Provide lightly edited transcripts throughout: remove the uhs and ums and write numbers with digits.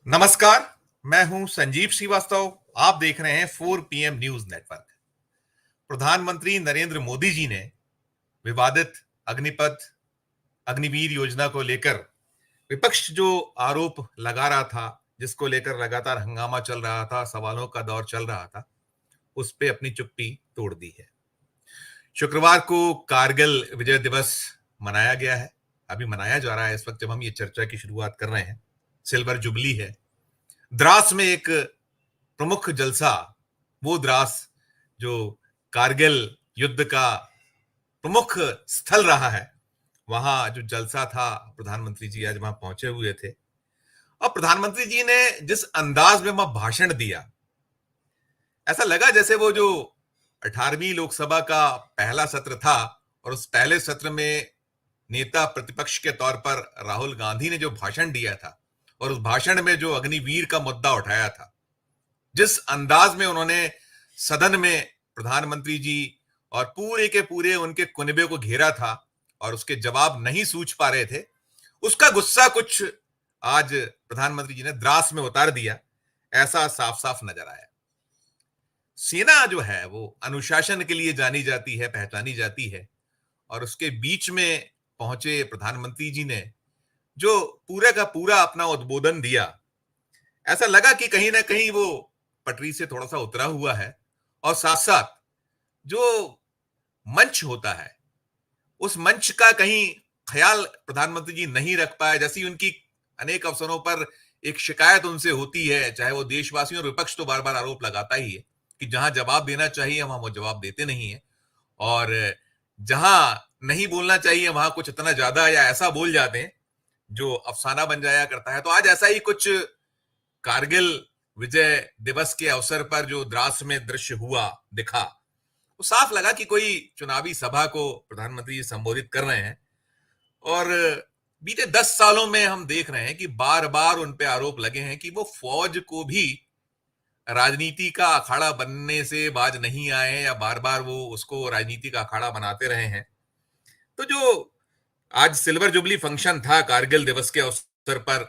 नमस्कार। मैं हूं संजीव श्रीवास्तव। आप देख रहे हैं 4 PM न्यूज नेटवर्क। प्रधानमंत्री नरेंद्र मोदी जी ने विवादित अग्निपथ अग्निवीर योजना को लेकर विपक्ष जो आरोप लगा रहा था, जिसको लेकर लगातार हंगामा चल रहा था, सवालों का दौर चल रहा था, उस पे अपनी चुप्पी तोड़ दी है। शुक्रवार को कारगिल विजय दिवस मनाया गया है। अभी मनाया जा रहा है इस वक्त जब हम ये चर्चा की शुरुआत कर रहे हैं। सिल्वर जुबली है। द्रास में एक प्रमुख जलसा, वो द्रास जो कारगिल युद्ध का प्रमुख स्थल रहा है, वहां जो जलसा था, प्रधानमंत्री जी आज वहां पहुंचे हुए थे। और प्रधानमंत्री जी ने जिस अंदाज में वहां भाषण दिया, ऐसा लगा जैसे वो जो 18वीं लोकसभा का पहला सत्र था और उस पहले सत्र में नेता प्रतिपक्ष के तौर पर राहुल गांधी ने जो भाषण दिया था और उस भाषण में जो अग्निवीर का मुद्दा उठाया था, जिस अंदाज में उन्होंने सदन में प्रधानमंत्री जी और पूरे के पूरे उनके कुनबे को घेरा था और उसके जवाब नहीं सूझ पा रहे थे, उसका गुस्सा कुछ आज प्रधानमंत्री जी ने द्रास में उतार दिया, ऐसा साफ साफ नजर आया। सेना जो है वो अनुशासन के लिए जानी जाती है, पहचानी जाती है, और उसके बीच में पहुंचे प्रधानमंत्री जी ने जो पूरा का पूरा अपना उद्बोधन दिया, ऐसा लगा कि कहीं ना कहीं वो पटरी से थोड़ा सा उतरा हुआ है। और साथ साथ जो मंच होता है, उस मंच का कहीं ख्याल प्रधानमंत्री जी नहीं रख पाए, जैसी उनकी अनेक अवसरों पर एक शिकायत उनसे होती है, चाहे वो देशवासियों और विपक्ष तो बार बार आरोप लगाता ही है कि जहां जवाब देना चाहिए वहां वो जवाब देते नहीं है, और जहां नहीं बोलना चाहिए वहां कुछ इतना ज्यादा या ऐसा बोल जाते हैं जो अफसाना बन जाया करता है। तो आज ऐसा ही कुछ कारगिल विजय दिवस के अवसर पर जो द्रास में दृश्य हुआ, दिखा, तो साफ लगा कि कोई चुनावी सभा को प्रधानमंत्री जी संबोधित कर रहे हैं। और बीते 10 सालों में हम देख रहे हैं कि बार बार उन पे आरोप लगे हैं कि वो फौज को भी राजनीति का अखाड़ा बनने से बाज नहीं आए, या बार बार वो उसको राजनीति का अखाड़ा बनाते रहे हैं। तो जो आज सिल्वर जुबली फंक्शन था कारगिल दिवस के अवसर पर,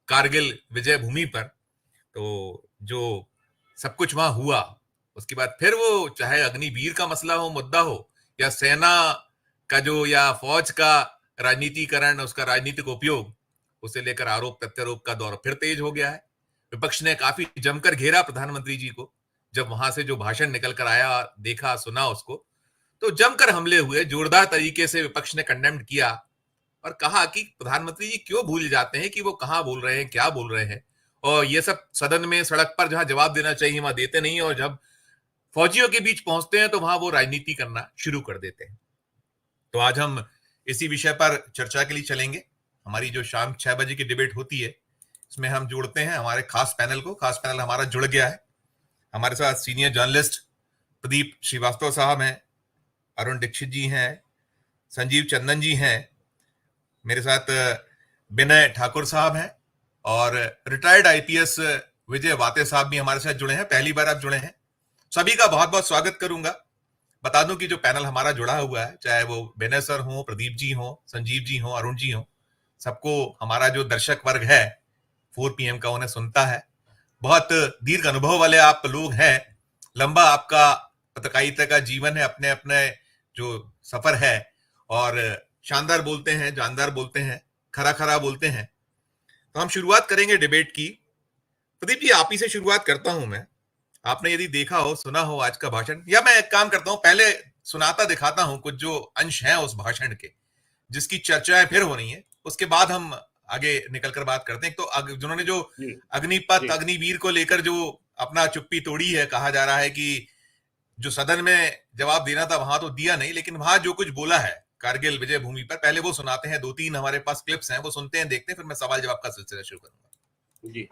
कारगिल विजय भूमि पर, तो जो सब कुछ वहां हुआ, उसके बाद फिर वो चाहे अग्निवीर का मसला हो, मुद्दा हो, या सेना का जो, या फौज का राजनीतिकरण, उसका राजनीतिक उपयोग, उसे लेकर आरोप प्रत्यारोप का दौर फिर तेज हो गया है। विपक्ष ने काफी जमकर घेरा प्रधानमंत्री जी को। जब वहां से जो भाषण निकल कर आया, देखा सुना उसको, तो जमकर हमले हुए, जोरदार तरीके से विपक्ष ने कंडेम्ड किया और कहा कि प्रधानमंत्री जी क्यों भूल जाते हैं कि वो कहां बोल रहे हैं, क्या बोल रहे हैं, और ये सब सदन में, सड़क पर जहां जवाब देना चाहिए वहां देते नहीं, और जब फौजियों के बीच पहुंचते हैं तो वहां वो राजनीति करना शुरू कर देते हैं। तो आज हम इसी विषय पर चर्चा के लिए चलेंगे। हमारी जो शाम 6 बजे की डिबेट होती है, इसमें हम जोड़ते हैं हमारे खास पैनल को। खास पैनल हमारा जुड़ गया है। हमारे साथ सीनियर जर्नलिस्ट प्रदीप श्रीवास्तव साहब हैं, अरुण दीक्षित जी हैं, संजीव चंदन जी हैं, मेरे साथ विनय ठाकुर साहब हैं, और रिटायर्ड आईपीएस विजय वाते साहब भी हमारे साथ जुड़े हैं। पहली बार आप जुड़े हैं, सभी का बहुत बहुत स्वागत करूंगा। बता दूं कि जो पैनल हमारा जुड़ा हुआ है, चाहे वो विनय सर हो, प्रदीप जी हो, संजीव जी हो, अरुण जी हो, सबको हमारा जो दर्शक वर्ग है 4 PM का, उन्हें सुनता है। बहुत दीर्घ अनुभव वाले आप लोग हैं, लंबा आपका पत्रकारिता का जीवन है, अपने अपने जो सफर है, और शानदार बोलते हैं, जानदार बोलते हैं, खरा खरा बोलते हैं। तो हम शुरुआत करेंगे डिबेट की। प्रदीप जी, आप ही से शुरुआत करता हूं मैं। आपने यदि देखा हो, सुना हो आज का भाषण, या मैं एक काम करता हूं, पहले सुनाता दिखाता हूं कुछ जो अंश हैं उस भाषण के, जिसकी चर्चाएं फिर हो रही हैं, उसके बाद हम आगे निकलकर बात करते हैं। तो जिन्होंने जो अग्निपथ अग्निवीर को लेकर जो अपना चुप्पी तोड़ी है, कहा जा रहा है कि जो सदन में जवाब देना था वहां तो दिया नहीं, लेकिन वहां जो कुछ बोला है कारगिल विजय भूमि पर, पहले वो सुनाते हैं। 2-3 हमारे पास क्लिप्स हैं, वो सुनते हैं, देखते हैं, फिर मैं सवाल जवाब का सिलसिला शुरू करूंगा। जी,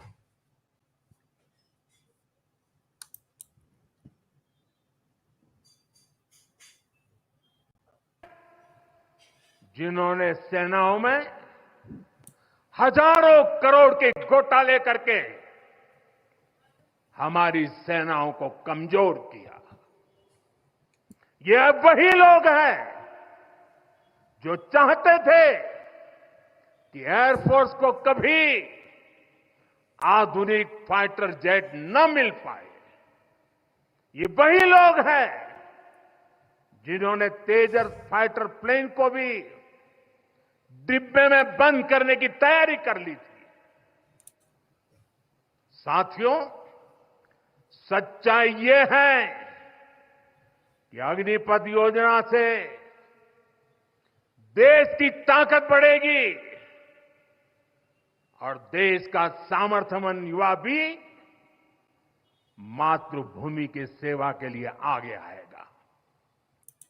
जिन्होंने सेनाओं में हजारों करोड़ के घोटाले करके हमारी सेनाओं को कमजोर किया, ये अब वही लोग हैं जो चाहते थे कि एयरफोर्स को कभी आधुनिक फाइटर जेट न मिल पाए, ये वही लोग हैं जिन्होंने तेजस फाइटर प्लेन को भी डिब्बे में बंद करने की तैयारी कर ली थी। साथियों, सच्चाई ये है कि अग्निपथ योजना से देश की ताकत बढ़ेगी और देश का सामर्थ्यवान युवा भी मातृभूमि की सेवा के लिए आगे आएगा।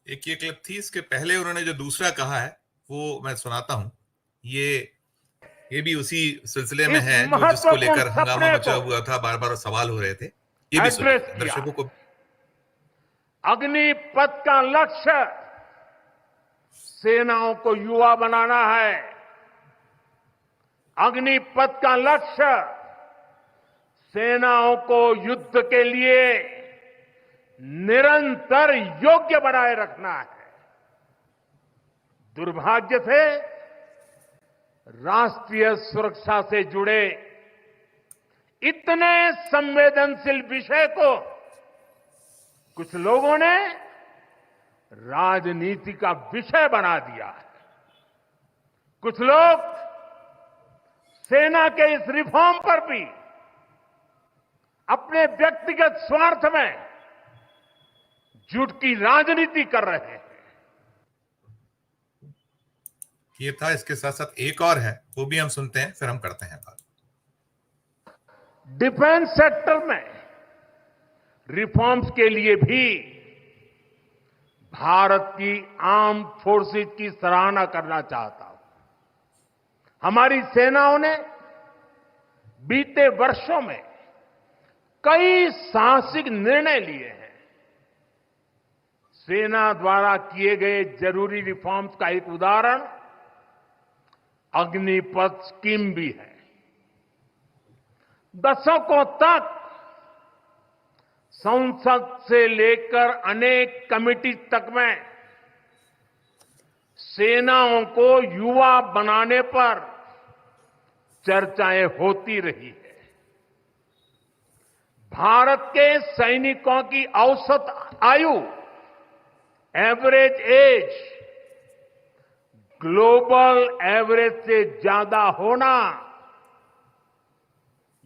एक ये क्लिप थी, इसके पहले उन्होंने जो दूसरा कहा है वो मैं सुनाता हूं। ये भी उसी सिलसिले में है जो जिसको लेकर हंगामा मचा हुआ था, बार बार सवाल हो रहे थे। ये भी सुनिए, दर्शकों को। अग्निपथ का लक्ष्य सेनाओं को युवा बनाना है। अग्निपथ का लक्ष्य सेनाओं को युद्ध के लिए निरंतर योग्य बनाए रखना है। दुर्भाग्य से राष्ट्रीय सुरक्षा से जुड़े इतने संवेदनशील विषय को कुछ लोगों ने राजनीति का विषय बना दिया है। कुछ लोग सेना के इस रिफॉर्म पर भी अपने व्यक्तिगत स्वार्थ में झूठ की राजनीति कर रहे हैं। ये था, इसके साथ साथ एक और है, वो भी हम सुनते हैं, फिर हम करते हैं बात। डिफेंस सेक्टर में रिफॉर्म्स के लिए भी भारत की आर्म फोर्सेज की सराहना करना चाहता हूं। हमारी सेनाओं ने बीते वर्षों में कई साहसिक निर्णय लिए हैं। सेना द्वारा किए गए जरूरी रिफॉर्म्स का एक उदाहरण अग्निपथ स्कीम भी है। दशकों तक संसद से लेकर अनेक कमेटी तक में सेनाओं को युवा बनाने पर चर्चाएं होती रही है। भारत के सैनिकों की औसत आयु, एवरेज एज, ग्लोबल एवरेज से ज्यादा होना,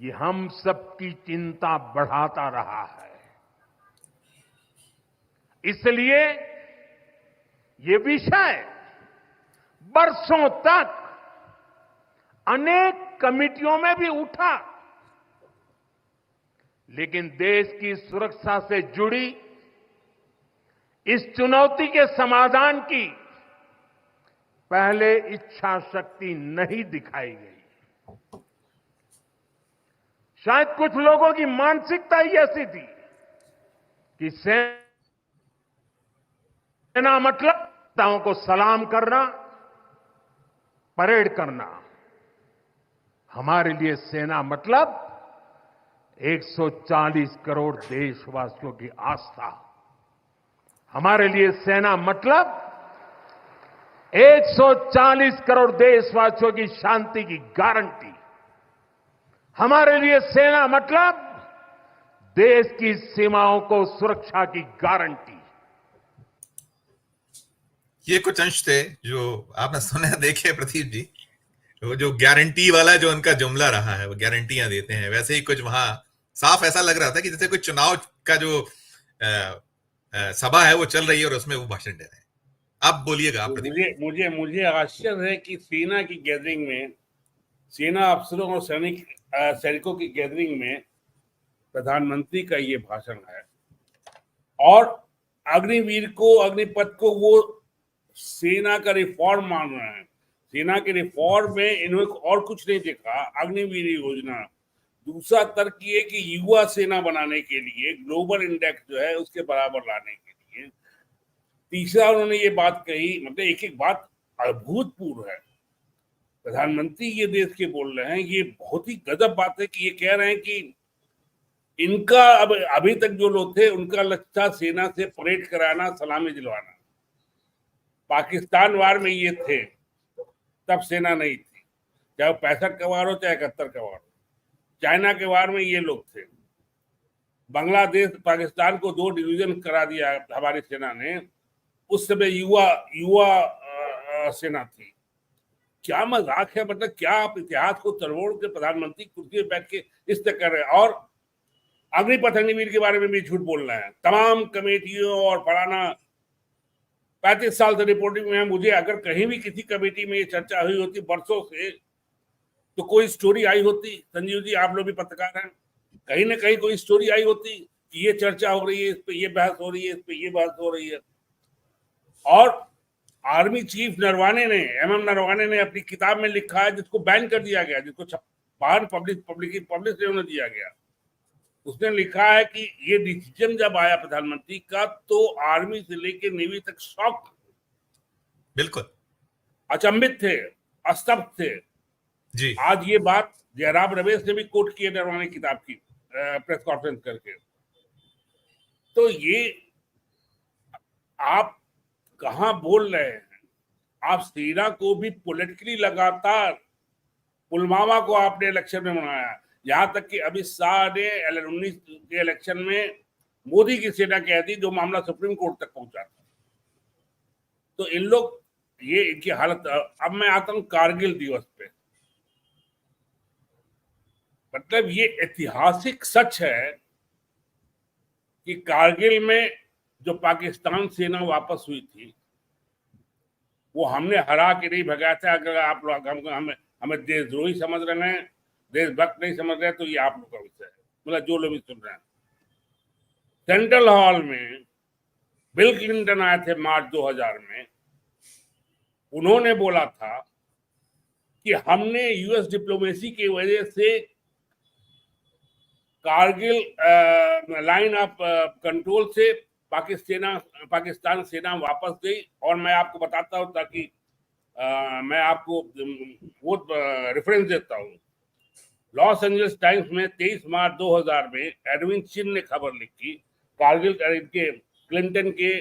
ये हम सबकी चिंता बढ़ाता रहा है। इसलिए ये विषय बरसों तक अनेक कमिटियों में भी उठा, लेकिन देश की सुरक्षा से जुड़ी इस चुनौती के समाधान की पहले इच्छा शक्ति नहीं दिखाई गई। शायद कुछ लोगों की मानसिकता ही ऐसी थी कि सेना मतलब नेताओं को सलाम करना, परेड करना। हमारे लिए सेना मतलब 140 करोड़ देशवासियों की आस्था। हमारे लिए सेना मतलब 140 करोड़ देशवासियों की शांति की गारंटी। हमारे लिए सेना मतलब देश की सीमाओं को सुरक्षा की गारंटी। ये कुछ अंश थे जो आपने सुने, देखे प्रदीप जी। वो जो गारंटी वाला जो उनका जुमला रहा है, वो गारंटियां देते हैं, वैसे ही कुछ वहां साफ ऐसा लग रहा था कि जैसे कोई चुनाव का जो सभा है वो चल रही है और उसमें वो भाषण दे रहे हैं। आप बोलिएगा आप प्रदीप। मुझे मुझे आश्चर्य है कि सेना की गैदरिंग में, सेना अफसरों और सैनिकों की गैदरिंग में प्रधानमंत्री का ये भाषण है और अग्निवीर को, अग्निपथ को वो सेना का रिफॉर्म मान रहे हैं। सेना के रिफॉर्म में इन्होंने और कुछ नहीं देखा। अग्निवीर योजना, दूसरा तर्क ये कि युवा सेना बनाने के लिए ग्लोबल इंडेक्स जो है उसके बराबर लाने के लिए, तीसरा उन्होंने ये बात कही, मतलब एक एक बात अभूतपूर्व है। प्रधानमंत्री ये देश के बोल रहे हैं, ये बहुत ही गजब बात है कि ये कह रहे हैं कि इनका अब अभी तक जो लोग थे उनका लक्ष्य था सेना से परेड कराना, सलामी दिलवाना। पाकिस्तान वार में ये थे, तब सेना नहीं थी, चाहे 65 का वार हो चाहे 71 का वार हो। चाइना के वार में ये लोग थे। बांग्लादेश पाकिस्तान को 2 डिवीजन करा दिया हमारी सेना ने, उस समय युवा युवा सेना थी। क्या मजाक है, मतलब क्या आप इतिहास को तड़ोड़ के प्रधानमंत्री कुर्सी में बैठ के इस तरह कर रहे हैं। और अग्निपथ अग्निवीर के बारे में भी झूठ बोल रहे हैं। तमाम कमेटियों और फलाना 35 साल से रिपोर्टिंग में है। मुझे अगर कहीं भी किसी कमेटी में ये चर्चा हुई होती बरसों से, तो कोई स्टोरी आई होती। संजीव जी, आप लोग भी पत्रकार हैं, कहीं ना कहीं कोई स्टोरी आई होती कि ये चर्चा हो रही है, इस पे ये बहस हो रही है, इस पे ये बहस हो रही है। और आर्मी चीफ नरवाने ने, एमएम नरवाने ने अपनी किताब में लिखा है, जिसको बैन कर दिया गया, जिसको बाहर पब्लिश होने दिया गया। उसने लिखा है कि ये डिसीजन जब आया प्रधानमंत्री का, तो आर्मी से लेकर नेवी तक शॉक, बिल्कुल अचंभित थे, अस्तब्ध थे जी। आज ये बात जयराम रमेश ने भी कोट की है नरवाने किताब की प्रेस कॉन्फ्रेंस करके। तो ये आप कहां बोल रहे हैं? आप सेना को भी पॉलिटिकली लगातार, पुलवामा को आपने इलेक्शन में मनाया, यहां तक कि अमित शाह ने 19 के इलेक्शन में मोदी की सेना कह दी, जो मामला सुप्रीम कोर्ट तक पहुंचा था। तो इन लोग, ये इनकी हालत। अब मैं आता हूं कारगिल दिवस पे। मतलब ये ऐतिहासिक सच है कि कारगिल में जो पाकिस्तान सेना वापस हुई थी, वो हमने हरा के नहीं भगाया था। अगर आप लोग हमें देशद्रोही समझ रहे हैं, देशभक्त नहीं समझ रहे, तो ये आप लोग का विषय है, मतलब जो लोग भी सुन रहे हैं। सेंट्रल हॉल में बिल क्लिंटन आए थे मार्च 2000 में। उन्होंने बोला था कि हमने यूएस डिप्लोमेसी की वजह से कारगिल लाइन ऑफ कंट्रोल से पाकिस्तान सेना वापस गई। और मैं आपको बताता हूं, ताकि मैं आपको वो रेफरेंस देता हूं। लॉस एंजल्स टाइम्स में 23 मार्च 2000 में एडविन चिन ने खबर लिखी कारगिल के क्लिंटन के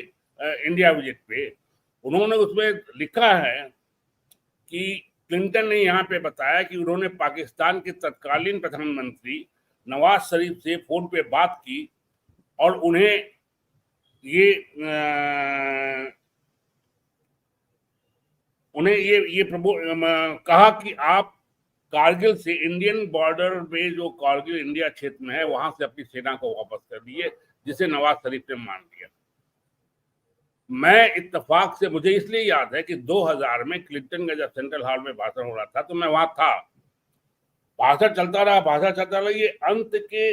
इंडिया विजिट पे। उन्होंने उसमें लिखा है कि क्लिंटन ने यहाँ पे बताया कि उन्होंने पाकिस्तान के तत्कालीन प्रधानमंत्री नवाज शरीफ से फोन पे बात की और उन्हें ये कहा कि आप कारगिल से, इंडियन बॉर्डर में जो कारगिल इंडिया क्षेत्र में है, वहां से अपनी सेना को वापस कर दिए, जिसे नवाज शरीफ ने मान लिया। मैं इत्तेफाक से, मुझे इसलिए याद है कि 2000 में क्लिंटन का जब सेंट्रल हॉल में भाषण हो रहा था, तो मैं वहां था। भाषण चलता रहा। ये अंत के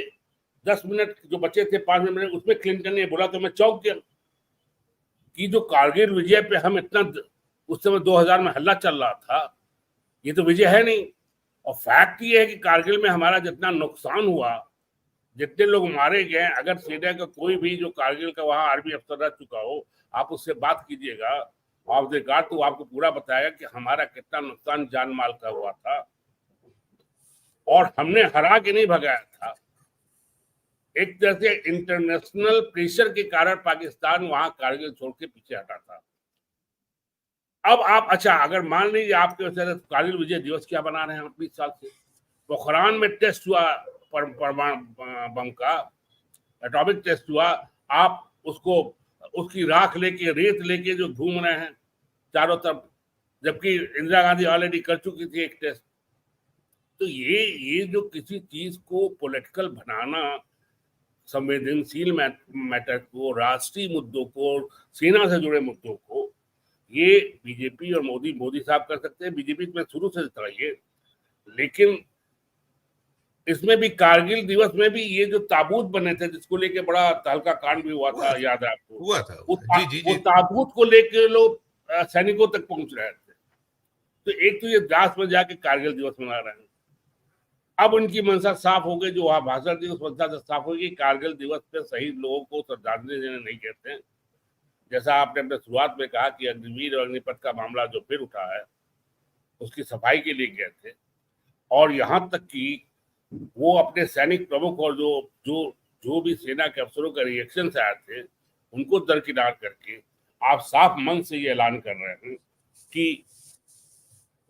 10 मिनट जो बचे थे, 5 मिनट, उसमें क्लिंटन ने बोला, तो मैं चौंक गया कि जो कारगिल विजय पे हम इतना, उस समय 2000 में हल्ला चल रहा था, ये तो विजय है नहीं। और फैक्ट ये है कि कारगिल में हमारा जितना नुकसान हुआ, जितने लोग मारे गए, अगर सेना का कोई भी जो कारगिल का वहां आर्मी अफसर रह चुका हो, आप उससे बात कीजिएगा, ऑफ द गार्ड, तो आपको पूरा बताएगा कि हमारा कितना नुकसान जान माल का हुआ था। और हमने हरा के नहीं भगाया था। एक तरह से इंटरनेशनल प्रेशर के कारण पाकिस्तान वहां कारगिल छोड़ के पीछे हटा था। अब आप, अच्छा, अगर मान लीजिए आपके वजह से कारगिल विजय दिवस क्या बना रहे हैं 20 साल से, पोखरान में टेस्ट हुआ परमाणु बम का, एटॉमिक टेस्ट हुआ, आप उसको, उसकी राख लेके, रेत लेके जो घूम रहे हैं चारों तरफ, जबकि इंदिरा गांधी ऑलरेडी कर चुकी थी एक टेस्ट। तो ये जो किसी चीज को पॉलिटिकल बनाना, संवेदनशील मैटर को, राष्ट्रीय मुद्दों को, सेना से जुड़े मुद्दों को, ये बीजेपी और मोदी साहब कर सकते हैं। बीजेपी में शुरू से था ये, लेकिन इसमें भी कारगिल दिवस में भी ये जो ताबूत बने थे, जिसको लेके बड़ा तहलका कांड भी हुआ था, याद है आपको? हुआ था। वो ताबूत को लेके लोग सैनिकों तक पहुंच रहे थे। तो एक तो ये द्रास में जाके कारगिल दिवस मना रहे हैं। अब उनकी मंशा साफ हो गई, जो वहां भाषण दी उस मंशा से साफ हो गई। कारगिल दिवस पे शहीद लोगों को श्रद्धांजलि देने नहीं कहते हैं। जैसा आपने अपने शुरुआत में कहा कि अग्निवीर और अग्निपथ का मामला जो फिर उठा है, उसकी सफाई के लिए गए थे। और यहां तक कि वो अपने सैनिक प्रमुख और जो भी सेना के अफसरों का रिएक्शन से आए थे, उनको दरकिनार करके आप साफ मन से ये ऐलान कर रहे हैं कि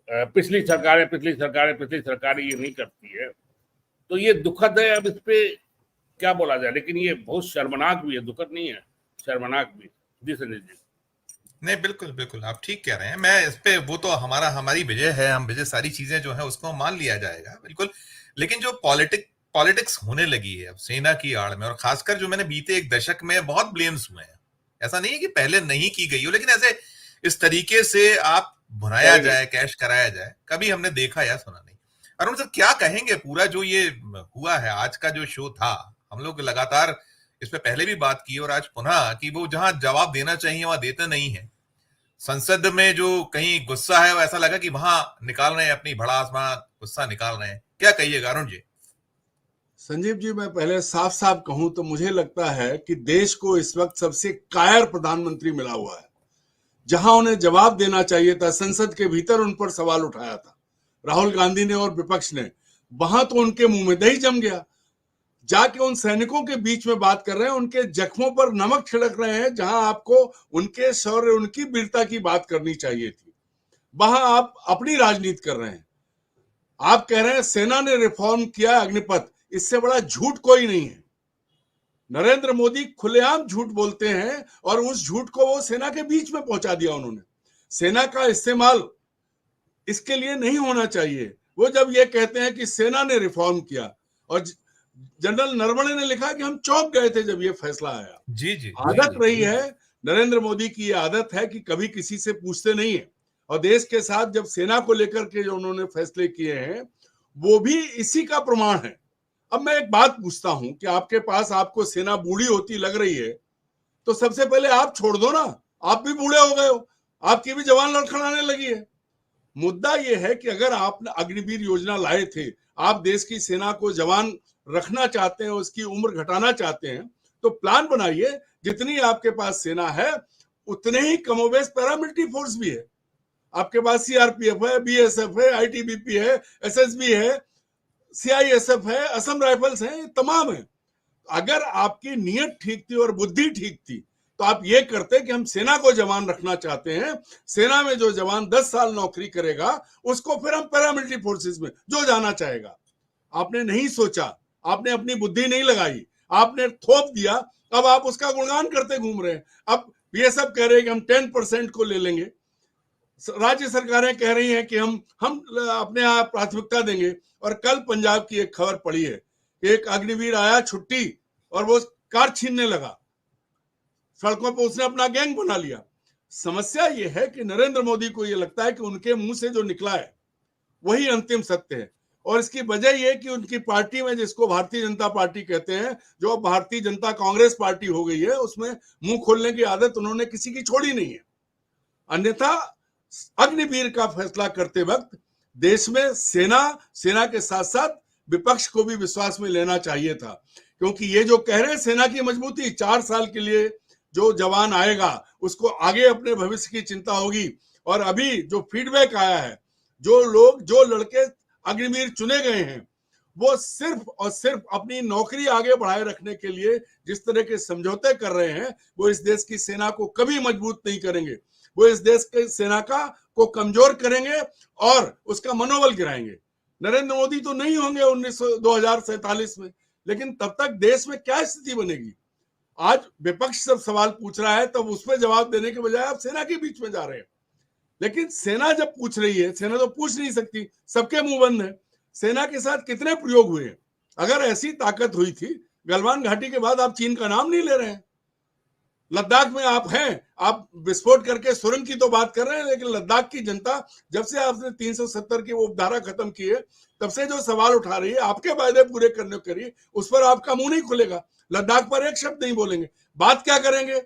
पिछली सरकारें ये नहीं करती है। तो ये दुखद है। अब इस पे क्या बोला जाए, लेकिन ये बहुत शर्मनाक भी है, दुखद नहीं है, शर्मनाक भी। जी संजय जी। नहीं, बिल्कुल बिल्कुल आप ठीक कह रहे हैं। मैं इस पे, वो तो हमारी विजय है, हम विजय सारी चीजें जो है उसको मान लिया जाएगा बिल्कुल। लेकिन जो पॉलिटिक्स होने लगी है अब सेना की आड़ में, और खासकर जो मैंने बीते एक दशक में बहुत ब्लेम्स हुए हैं, ऐसा नहीं है कि पहले नहीं की गई हो, लेकिन ऐसे इस तरीके से आप भुनाया जाए, कैश कराया जाए, कभी हमने देखा या सुना नहीं। अरुण सर, क्या कहेंगे पूरा जो ये हुआ है आज का जो शो था? हम लोग लगातार इस पे पहले भी बात की और आज पुनः कि वो जहां जवाब देना चाहिए वहां देते नहीं है। संसद में जो कहीं गुस्सा है वो ऐसा लगा कि वहां निकाल रहे हैं, अपनी भड़ास वहां गुस्सा निकाल रहे हैं। क्या कहिएगा अरुण जी? संजीव जी, मैं पहले साफ साफ कहूं तो मुझे लगता है कि देश को इस वक्त सबसे कायर प्रधानमंत्री मिला हुआ है। जहां उन्हें जवाब देना चाहिए था, संसद के भीतर उन पर सवाल उठाया था राहुल गांधी ने और विपक्ष ने, वहां तो उनके मुंह में दही जम गया। जाके उन सैनिकों के बीच में बात कर रहे हैं, उनके जख्मों पर नमक छिड़क रहे हैं। जहां आपको उनके शौर्य, उनकी वीरता की बात करनी चाहिए थी, वहां आप अपनी राजनीति कर रहे हैं। आप कह रहे हैं सेना ने रिफॉर्म किया अग्निपथ, इससे बड़ा झूठ कोई नहीं है। नरेंद्र मोदी खुलेआम झूठ बोलते हैं और उस झूठ को वो सेना के बीच में पहुंचा दिया उन्होंने। सेना का इस्तेमाल इसके लिए नहीं होना चाहिए। वो जब ये कहते हैं कि सेना ने रिफॉर्म किया, और जनरल नरवणे ने लिखा कि हम चौंक गए थे जब ये फैसला आया। जी जी। आदत रही है नरेंद्र मोदी की, ये आदत है कि कभी किसी से पूछते नहीं है। और देश के साथ जब सेना को लेकर के जो उन्होंने फैसले किए हैं, वो भी इसी का प्रमाण है। अब मैं एक बात पूछता हूं कि आपके पास, आपको सेना बूढ़ी होती लग रही है तो सबसे पहले आप छोड़ दो ना। आप भी बूढ़े हो गए हो, आपकी भी जवान लड़खड़ाने लगी है। मुद्दा यह है कि अगर आप अग्निवीर योजना लाए थे, आप देश की सेना को जवान रखना चाहते हैं, उसकी उम्र घटाना चाहते हैं, तो प्लान बनाइए। जितनी आपके पास सेना है उतने ही कमोबेश पैरामिलिट्री फोर्स भी है। आपके पास सीआरपीएफ है, बीएसएफ है, आईटीबीपी है, एसएसबी है, सीआईएसएफ है, असम राइफल्स है, तमाम है। अगर आपकी नीयत ठीक थी और बुद्धि ठीक थी तो आप ये करते कि हम सेना को जवान रखना चाहते हैं, सेना में जो जवान 10 साल नौकरी करेगा उसको फिर हम पैरामिलिट्री फोर्सेस में जो जाना चाहेगा। आपने नहीं सोचा, आपने अपनी बुद्धि नहीं लगाई, आपने थोप दिया। अब आप उसका गुणगान करते घूम रहे हैं। अब ये सब कह रहे हैं कि हम 10% को ले लेंगे, राज्य सरकारें कह रही हैं कि हम अपने यहाँ प्राथमिकता देंगे। और कल पंजाब की एक खबर पड़ी है कि एक अग्निवीर आया छुट्टी और वो कार छीनने लगा, सड़कों पर उसने अपना गैंग बना लिया। समस्या ये है कि नरेंद्र मोदी को ये लगता है कि उनके मुंह से जो निकला है वही अंतिम सत्य है। और इसकी वजह यह कि उनकी पार्टी में, जिसको भारतीय जनता पार्टी कहते हैं, जो अब भारतीय जनता कांग्रेस पार्टी हो गई है, उसमें मुंह खोलने की आदत उन्होंने किसी की छोड़ी नहीं है। अन्यथा अग्निवीर का फैसला करते वक्त देश में सेना के साथ साथ विपक्ष को भी विश्वास में लेना चाहिए था। क्योंकि ये जो कह रहे हैं सेना की मजबूती, 4 साल के लिए जो जवान आएगा उसको आगे अपने भविष्य की चिंता होगी। और अभी जो फीडबैक आया है, जो लड़के अग्निवीर चुने गए हैं, वो सिर्फ और सिर्फ अपनी नौकरी आगे बढ़ाए रखने के लिए जिस तरह के समझौते कर रहे हैं, वो इस देश की सेना को कभी मजबूत नहीं करेंगे। वो इस देश की सेना को कमजोर करेंगे और उसका मनोबल गिराएंगे। नरेंद्र मोदी तो नहीं होंगे 2047 में, लेकिन तब तक देश में क्या स्थिति बनेगी? आज विपक्ष सब सवाल पूछ रहा है, तब उस पर जवाब देने के बजाय आप सेना के बीच में जा रहे हैं। लेकिन सेना जब पूछ रही है, सेना तो पूछ नहीं सकती, सबके मुंह बंद है। सेना के साथ कितने प्रयोग हुए हैं? अगर ऐसी ताकत हुई थी, गलवान घाटी के बाद आप चीन का नाम नहीं ले रहे हैं। लद्दाख में आप हैं, आप विस्फोट करके सुरंग की तो बात कर रहे हैं, लेकिन लद्दाख की जनता जब से आपने 370 की वो धारा खत्म की है, तब से जो सवाल उठा रही है, आपके वायदे पूरे करने के लिए, उस पर आपका मुंह नहीं खुलेगा। लद्दाख पर एक शब्द नहीं बोलेंगे। बात क्या करेंगे?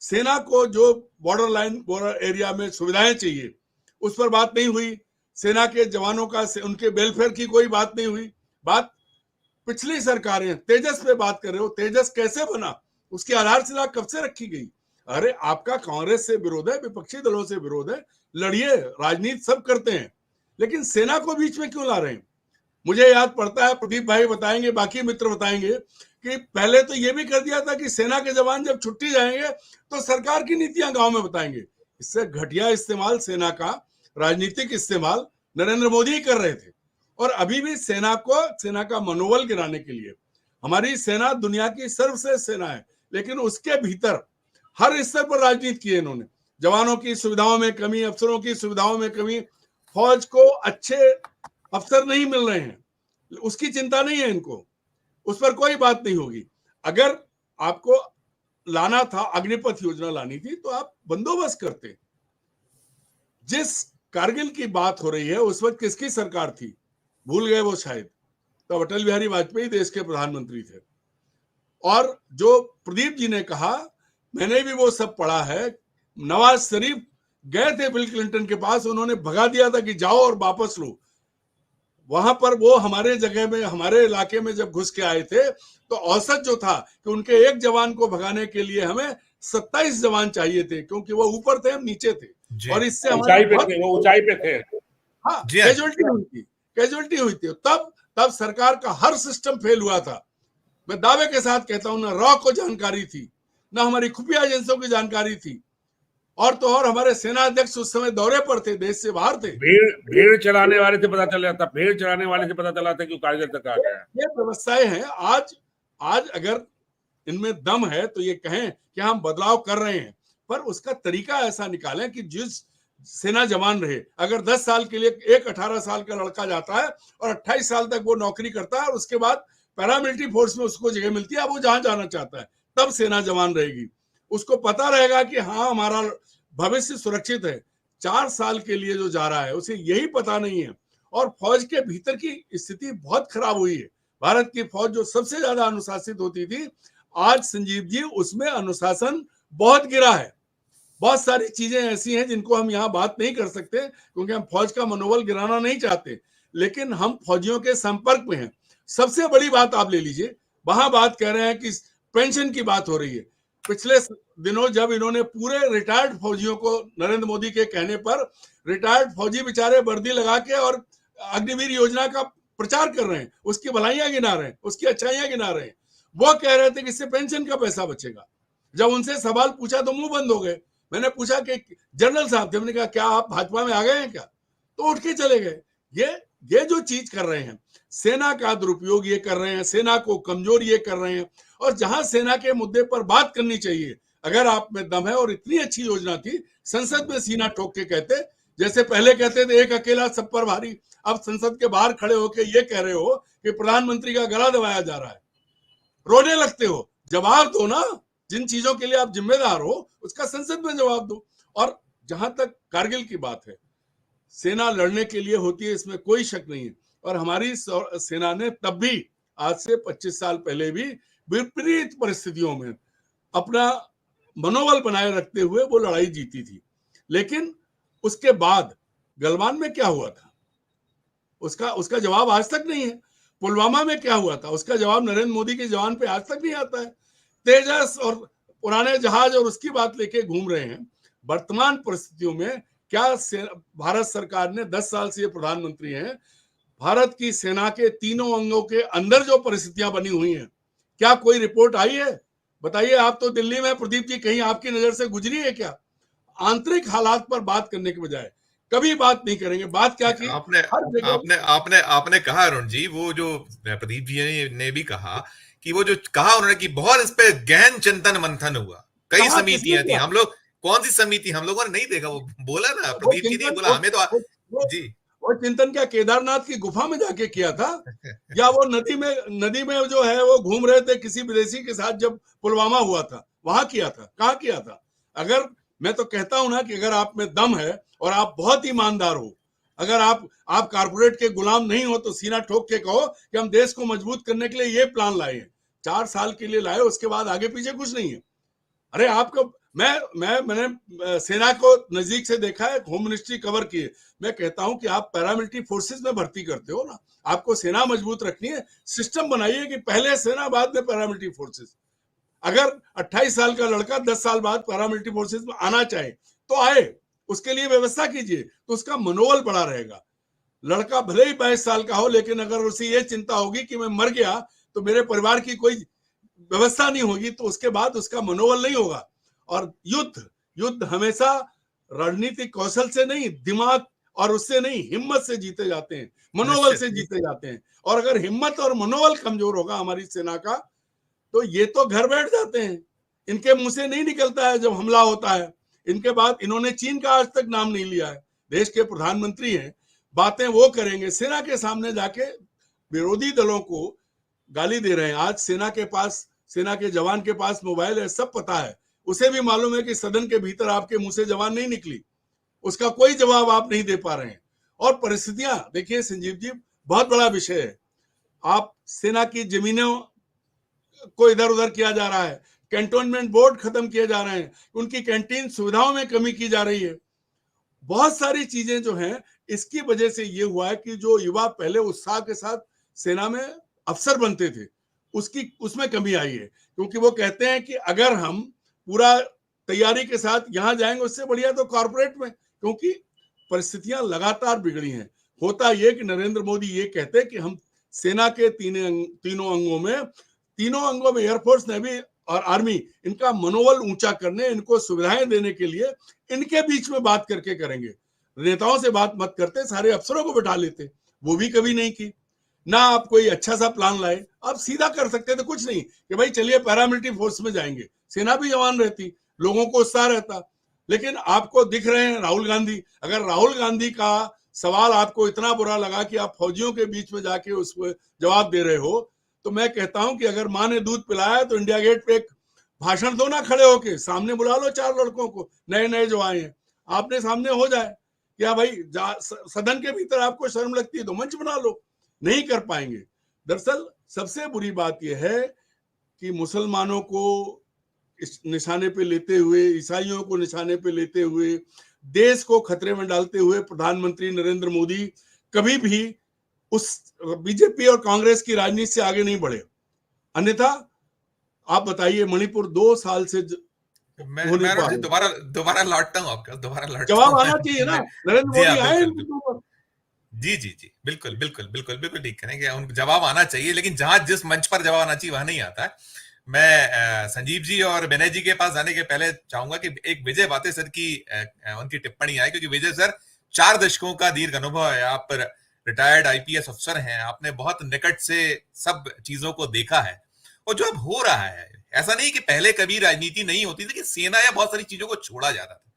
सेना को जो बॉर्डर एरिया में सुविधाएं चाहिए, उस पर बात नहीं हुई। सेना के जवानों का, उनके वेलफेयर की कोई बात नहीं हुई। बात पिछली सरकारें, तेजस पे बात कर रहे हो, तेजस कैसे बना, उसकी आधारशिला कब से रखी गई? अरे आपका कांग्रेस से विरोध है, विपक्षी दलों से विरोध है, लड़िए, राजनीति सब करते हैं, लेकिन सेना को बीच में क्यों ला रहे हैं? मुझे याद पड़ता है, प्रदीप भाई बताएंगे, बाकी मित्र बताएंगे, कि पहले तो ये भी कर दिया था कि सेना के जवान जब छुट्टी जाएंगे तो सरकार की नीतियां गांव में बताएंगे। इससे घटिया इस्तेमाल सेना का, राजनीतिक इस्तेमाल नरेंद्र मोदी ही कर रहे थे। और अभी भी सेना का मनोबल गिराने के लिए, हमारी सेना दुनिया की सर्वश्रेष्ठ सेना है, लेकिन उसके भीतर हर स्तर पर राजनीति की है इन्होंने। जवानों की सुविधाओं में कमी, अफसरों की सुविधाओं में कमी, फौज को अच्छे अफसर नहीं मिल रहे हैं, उसकी चिंता नहीं है इनको, उस पर कोई बात नहीं होगी। अगर आपको लाना था, अग्निपथ योजना लानी थी, तो आप बंदोबस्त करते। जिस कारगिल की बात हो रही है उस वक्त किसकी सरकार थी, भूल गए वो शायद, तो अटल बिहारी वाजपेयी देश के प्रधानमंत्री थे। और जो प्रदीप जी ने कहा, मैंने भी वो सब पढ़ा है, नवाज शरीफ गए थे बिल क्लिंटन के पास, उन्होंने भगा दिया था कि जाओ और वापस लो। वहां पर वो हमारे जगह में, हमारे इलाके में जब घुस के आए थे, तो औसत जो था कि उनके एक जवान को भगाने के लिए हमें 27 जवान चाहिए थे, क्योंकि वो ऊपर थे, हम नीचे थे, और इससे ऊंचाई पे थे, वो ऊंचाई पे थे। हाँ, कैजुअलिटी हुई थी। तब सरकार का हर सिस्टम फेल हुआ था। मैं दावे के साथ कहता हूं, ना रॉ को जानकारी थी, ना हमारी खुफिया एजेंसियों की जानकारी थी, और तो और हमारे सेना अध्यक्ष उस समय दौरे पर थे, देश से बाहर थे। भीड़ चलाने वाले से पता चल जाता, भीड़ चलाने वाले से पता चला था कि कारगिल तक आ गया। ये व्यवस्थाएं हैं। आज अगर इनमें दम है तो ये कहें कि हम बदलाव कर रहे हैं, पर उसका तरीका ऐसा निकालें कि जिस सेना जवान रहे। अगर 10 साल के लिए एक 18 साल का लड़का जाता है और 28 साल तक वो नौकरी करता है, और उसके बाद पैरामिलिट्री फोर्स में उसको जगह मिलती है, अब वो जहां जाना चाहता है, तब सेना जवान रहेगी। उसको पता रहेगा कि हाँ, हमारा भविष्य सुरक्षित है। 4 साल के लिए जो जा रहा है उसे यही पता नहीं है। और फौज के भीतर की स्थिति बहुत खराब हुई है। भारत की फौज जो सबसे ज्यादा अनुशासित होती थी, आज संजीव जी उसमें अनुशासन बहुत गिरा है। बहुत सारी चीजें ऐसी हैं जिनको हम यहाँ बात नहीं कर सकते, क्योंकि हम फौज का मनोबल गिराना नहीं चाहते, लेकिन हम फौजियों के संपर्क में हैं। सबसे बड़ी बात आप ले लीजिए, वहां बात कह रहे हैं कि पेंशन की बात हो रही है। पिछले दिनों जब इन्होंने पूरे रिटायर्ड फौजियों को, नरेंद्र मोदी के कहने पर, रिटायर्ड फौजी बेचारे वर्दी लगा के और अग्निवीर योजना का प्रचार कर रहे हैं, उसकी भलाइयां गिना रहे हैं, उसकी अच्छाइयां गिना रहे हैं। वो कह रहे थे कि इससे पेंशन का पैसा बचेगा। जब उनसे सवाल पूछा तो मुंह बंद हो गए। मैंने पूछा कि जनरल साहब थे, मैंने कहा क्या आप भाजपा में आ गए हैं क्या, तो उठ के चले गए। ये जो चीज कर रहे हैं, सेना का दुरुपयोग ये कर रहे हैं, सेना को कमजोर ये कर रहे हैं। और जहां सेना के मुद्दे पर बात करनी चाहिए, अगर आप में दम है, और इतनी अच्छी योजना थी, संसद में सीना ठोक के कहते, जैसे पहले कहते थे एक अकेला सब पर भारी, अब संसद के बाहर खड़े होके ये कह रहे हो कि प्रधानमंत्री का गला दबाया जा रहा है, रोने लगते हो। जवाब दो ना, जिन चीजों के लिए आप जिम्मेदार हो उसका संसद में जवाब दो। और जहां तक कारगिल की बात है, सेना लड़ने के लिए होती है, इसमें कोई शक नहीं है। और हमारी सेना ने तब भी, आज से 25 साल पहले भी, विपरीत परिस्थितियों में अपना मनोबल बनाए रखते हुए वो लड़ाई जीती थी। लेकिन उसके बाद गलवान में क्या हुआ था, उसका जवाब आज तक नहीं है। पुलवामा में क्या हुआ था, उसका जवाब नरेंद्र मोदी के जवान पे आज तक नहीं आता है। तेजस और पुराने जहाज और उसकी बात लेके घूम रहे हैं। वर्तमान परिस्थितियों में क्या भारत सरकार ने 10 साल से ये प्रधानमंत्री हैं, भारत की सेना के तीनों अंगों के अंदर जो परिस्थितियां बनी हुई हैं, क्या कोई रिपोर्ट आई है? बताइए, आप तो दिल्ली में, प्रदीप जी, कहीं आपकी नजर से गुजरी है क्या? आंतरिक हालात पर बात करने के बजाय कभी बात नहीं करेंगे। बात क्या की आपने कहा अरुण जी, वो जो प्रदीप जी ने भी कहा कि वो जो कहा उन्होंने कि बहुत इस पे गहन चिंतन मंथन हुआ, कई समितियां थी। हम लोग, कौन सी समिति, हम लोगों ने नहीं देखा, वो बोला ना, प्रदीप जी ने बोला, हमें तो जी, वो चिंतन क्या केदारनाथ की गुफा में जाके किया था, या वो नदी में जो है वो घूम रहे थे किसी विदेशी के साथ जब पुलवामा हुआ था, वहां किया था? कहाँ किया था? अगर, मैं तो कहता हूं ना कि अगर आप में दम है और आप बहुत ईमानदार हो, अगर आप कारपोरेट के गुलाम नहीं हो, तो सीना ठोक के कहो कि हम देश को मजबूत करने के लिए ये प्लान लाए हैं। 4 साल के लिए लाए, उसके बाद आगे पीछे कुछ नहीं है। अरे आपको, मैंने सेना को नजदीक से देखा है, होम मिनिस्ट्री कवर की है। मैं कहता हूं कि आप पैरामिलिट्री फोर्सेस में भर्ती करते हो ना, आपको सेना मजबूत रखनी है, सिस्टम बनाइए कि पहले सेना बाद में पैरामिलिट्री फोर्सेस। अगर 28 साल का लड़का 10 साल बाद पैरामिलिट्री फोर्सेस में आना चाहे तो आए, उसके लिए व्यवस्था कीजिए, तो उसका मनोबल बड़ा रहेगा। लड़का भले ही 22 साल का हो, लेकिन अगर उसे ये चिंता होगी कि मैं मर गया तो मेरे परिवार की कोई व्यवस्था नहीं होगी, तो उसके बाद उसका मनोबल नहीं होगा। और युद्ध हमेशा रणनीतिक कौशल से नहीं, दिमाग और उससे नहीं, हिम्मत से जीते जाते हैं, मनोबल से जीते जाते हैं। और अगर हिम्मत और मनोबल कमजोर होगा हमारी सेना का, तो ये तो घर बैठ जाते हैं, इनके मुंह से नहीं निकलता है जब हमला होता है। इनके बाद इन्होंने चीन का आज तक नाम नहीं लिया है, देश के प्रधानमंत्री हैं, बातें वो करेंगे, सेना के सामने जाके विरोधी दलों को गाली दे रहे हैं। आज सेना के पास, सेना के जवान के पास मोबाइल है, सब पता है, उसे भी मालूम है कि सदन के भीतर आपके मुंह से जवान नहीं निकली, उसका कोई जवाब आप नहीं दे पा रहे हैं। और परिस्थितियां देखिए संजीव जी, बहुत बड़ा विषय है। आप सेना की जमीनों को इधर उधर किया जा रहा है, कैंटोनमेंट बोर्ड खत्म किए जा रहे हैं, उनकी कैंटीन सुविधाओं में कमी की जा रही है, बहुत सारी चीजें जो हैं, इसकी वजह से ये हुआ है कि जो युवा पहले उत्साह के साथ सेना में अफसर बनते थे, उसमें कमी आई है। क्योंकि वो कहते हैं कि अगर हम पूरा तैयारी के साथ यहां जाएंगे, उससे बढ़िया तो कॉर्पोरेट में, क्योंकि परिस्थितियां लगातार बिगड़ी हैं। होता यह कि नरेंद्र मोदी ये कहते हैं कि हम सेना के तीनों अंगों में एयरफोर्स, नेवी और आर्मी, इनका मनोबल ऊंचा करने, इनको सुविधाएं देने के लिए इनके बीच में बात करके करेंगे। नेताओं से बात मत करते, सारे अफसरों को बिठा लेते, वो भी कभी नहीं की। ना आप कोई अच्छा सा प्लान लाए, आप सीधा कर सकते थे कुछ नहीं कि भाई चलिए पैरामिलिट्री फोर्स में जाएंगे, सेना भी जवान रहती, लोगों को उत्साह रहता। लेकिन आपको दिख रहे हैं राहुल गांधी, अगर राहुल गांधी का सवाल आपको इतना बुरा लगा कि आप फौजियों के बीच में जाके उसको जवाब दे रहे हो, तो मैं कहता हूं कि अगर माँ ने दूध पिलाया तो इंडिया गेट पे एक भाषण दो ना, खड़े होके सामने बुला लो 4 लड़कों को, नए नए जो आए हैं, आपने सामने हो जाए। क्या भाई सदन के भीतर आपको शर्म लगती है तो मंच बना लो, नहीं कर पाएंगे। दरअसल सबसे बुरी बात यह है कि मुसलमानों को निशाने पे लेते हुए, ईसाइयों को निशाने पे लेते हुए, देश को खतरे में डालते हुए प्रधानमंत्री नरेंद्र मोदी कभी भी उस बीजेपी और कांग्रेस की राजनीति से आगे नहीं बढ़े। अन्यथा आप बताइए, मणिपुर 2 साल से मैं दोबारा लौटता हूँ आपका, जवाब आना चाहिए ना, नरेंद्र मोदी आए। जी जी जी, बिल्कुल बिल्कुल बिल्कुल बिल्कुल ठीक करेंगे, उनको जवाब आना चाहिए, लेकिन जहां जिस मंच पर जवाब आना चाहिए वहां नहीं आता है। मैं संजीव जी और विनय जी के पास जाने के पहले चाहूंगा कि एक विजय वाते सर की उनकी टिप्पणी आए, क्योंकि विजय सर 4 दशकों का दीर्घ अनुभव है, आप रिटायर्ड आईपीएस अफसर हैं, आपने बहुत निकट से सब चीजों को देखा है। और जो अब हो रहा है, ऐसा नहीं कि पहले कभी राजनीति नहीं होती थी कि सेना या बहुत सारी चीजों को छोड़ा जाता था।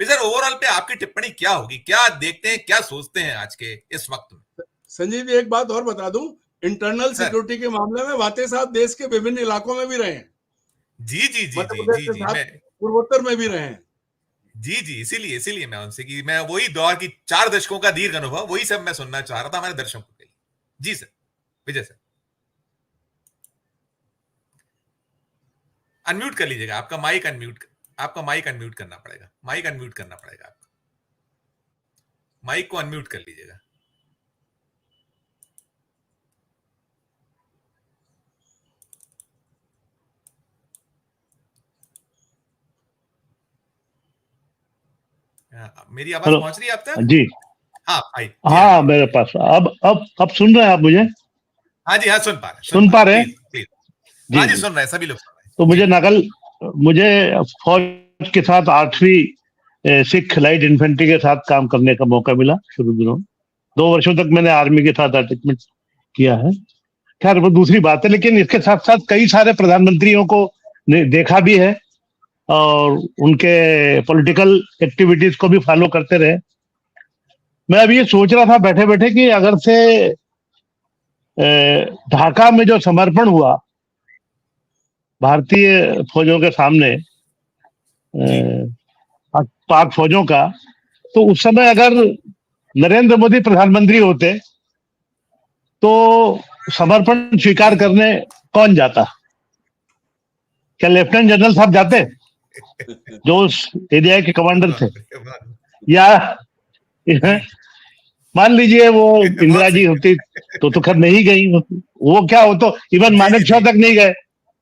सर ओवरऑल पे आपकी टिप्पणी क्या होगी, क्या देखते हैं, क्या सोचते हैं आज के इस वक्त में? संजीव जी एक बात और बता दूं, इंटरनल सिक्योरिटी के मामले में वाते साहब देश के विभिन्न इलाकों में भी रहे हैं। जी जी जी जी जी, पूर्वोत्तर में भी रहे हैं। जी जी, इसीलिए मैं उनसे कि मैं वही दौर की 4 दशकों का दीर्घ अनुभव, वही सब मैं सुनना चाह रहा था हमारे दर्शकों के लिए। जी सर, विजय सर अनम्यूट कर लीजिएगा, आपका माइक अनम्यूट करना पड़ेगा, आपका माइक को अनम्यूट कर लीजिएगा। मेरी आवाज पहुंच रही है आप तक? जी हाँ भाई, हाँ मेरे पास अब सुन रहे हैं आप मुझे? हाँ जी, हाँ सुन पा रहे हैं। हाँ जी, सुन रहे हैं, सभी लोग सुन रहे हैं। तो मुझे फौज के साथ 8वीं सिख लाइट इन्फेंट्री के साथ काम करने का मौका मिला शुरू दिनों। 2 वर्षों तक मैंने आर्मी के साथ अटैचमेंट किया है, खैर वो दूसरी बात है। लेकिन इसके साथ साथ कई सारे प्रधानमंत्रियों को देखा भी है और उनके पॉलिटिकल एक्टिविटीज को भी फॉलो करते रहे। मैं अभी ये सोच रहा था बैठे बैठे कि अगर से ढाका में जो समर्पण हुआ भारतीय फौजों के सामने, पाक फौजों का, तो उस समय अगर नरेंद्र मोदी प्रधानमंत्री होते तो समर्पण स्वीकार करने कौन जाता? क्या लेफ्टिनेंट जनरल साहब जाते जो उस एरिया के कमांडर थे? या मान लीजिए वो इंदिरा जी होती तो खैर नहीं गई, वो क्या हो तो इवन मानेकशॉ तक नहीं गए,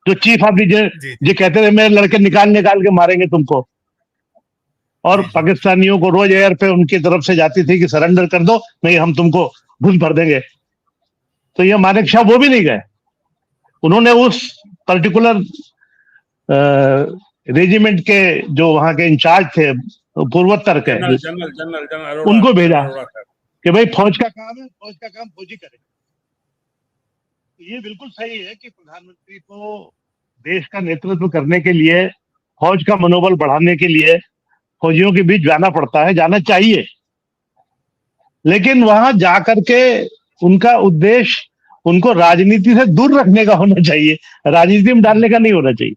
जो चीफ ऑफ जो कहते थे मेरे लड़के निकाल के मारेंगे तुमको। और पाकिस्तानियों को रोज एयर पे उनकी तरफ से जाती थी कि सरेंडर कर दो, नहीं हम तुमको घुस भर देंगे। तो ये मानेकशॉ वो भी नहीं गए, उन्होंने उस पर्टिकुलर रेजिमेंट के जो वहां के इंचार्ज थे पूर्वोत्तर के general general general general Arora, उनको भेजा अरोड़ा साहब। कि भाई फौज का काम है, फौज का काम फौजी करे। ये बिल्कुल सही है कि प्रधानमंत्री को देश का नेतृत्व करने के लिए, फौज का मनोबल बढ़ाने के लिए फौजियों के बीच जाना पड़ता है, जाना चाहिए। लेकिन वहां जाकर के उनका उद्देश्य उनको राजनीति से दूर रखने का होना चाहिए, राजनीति में डालने का नहीं होना चाहिए।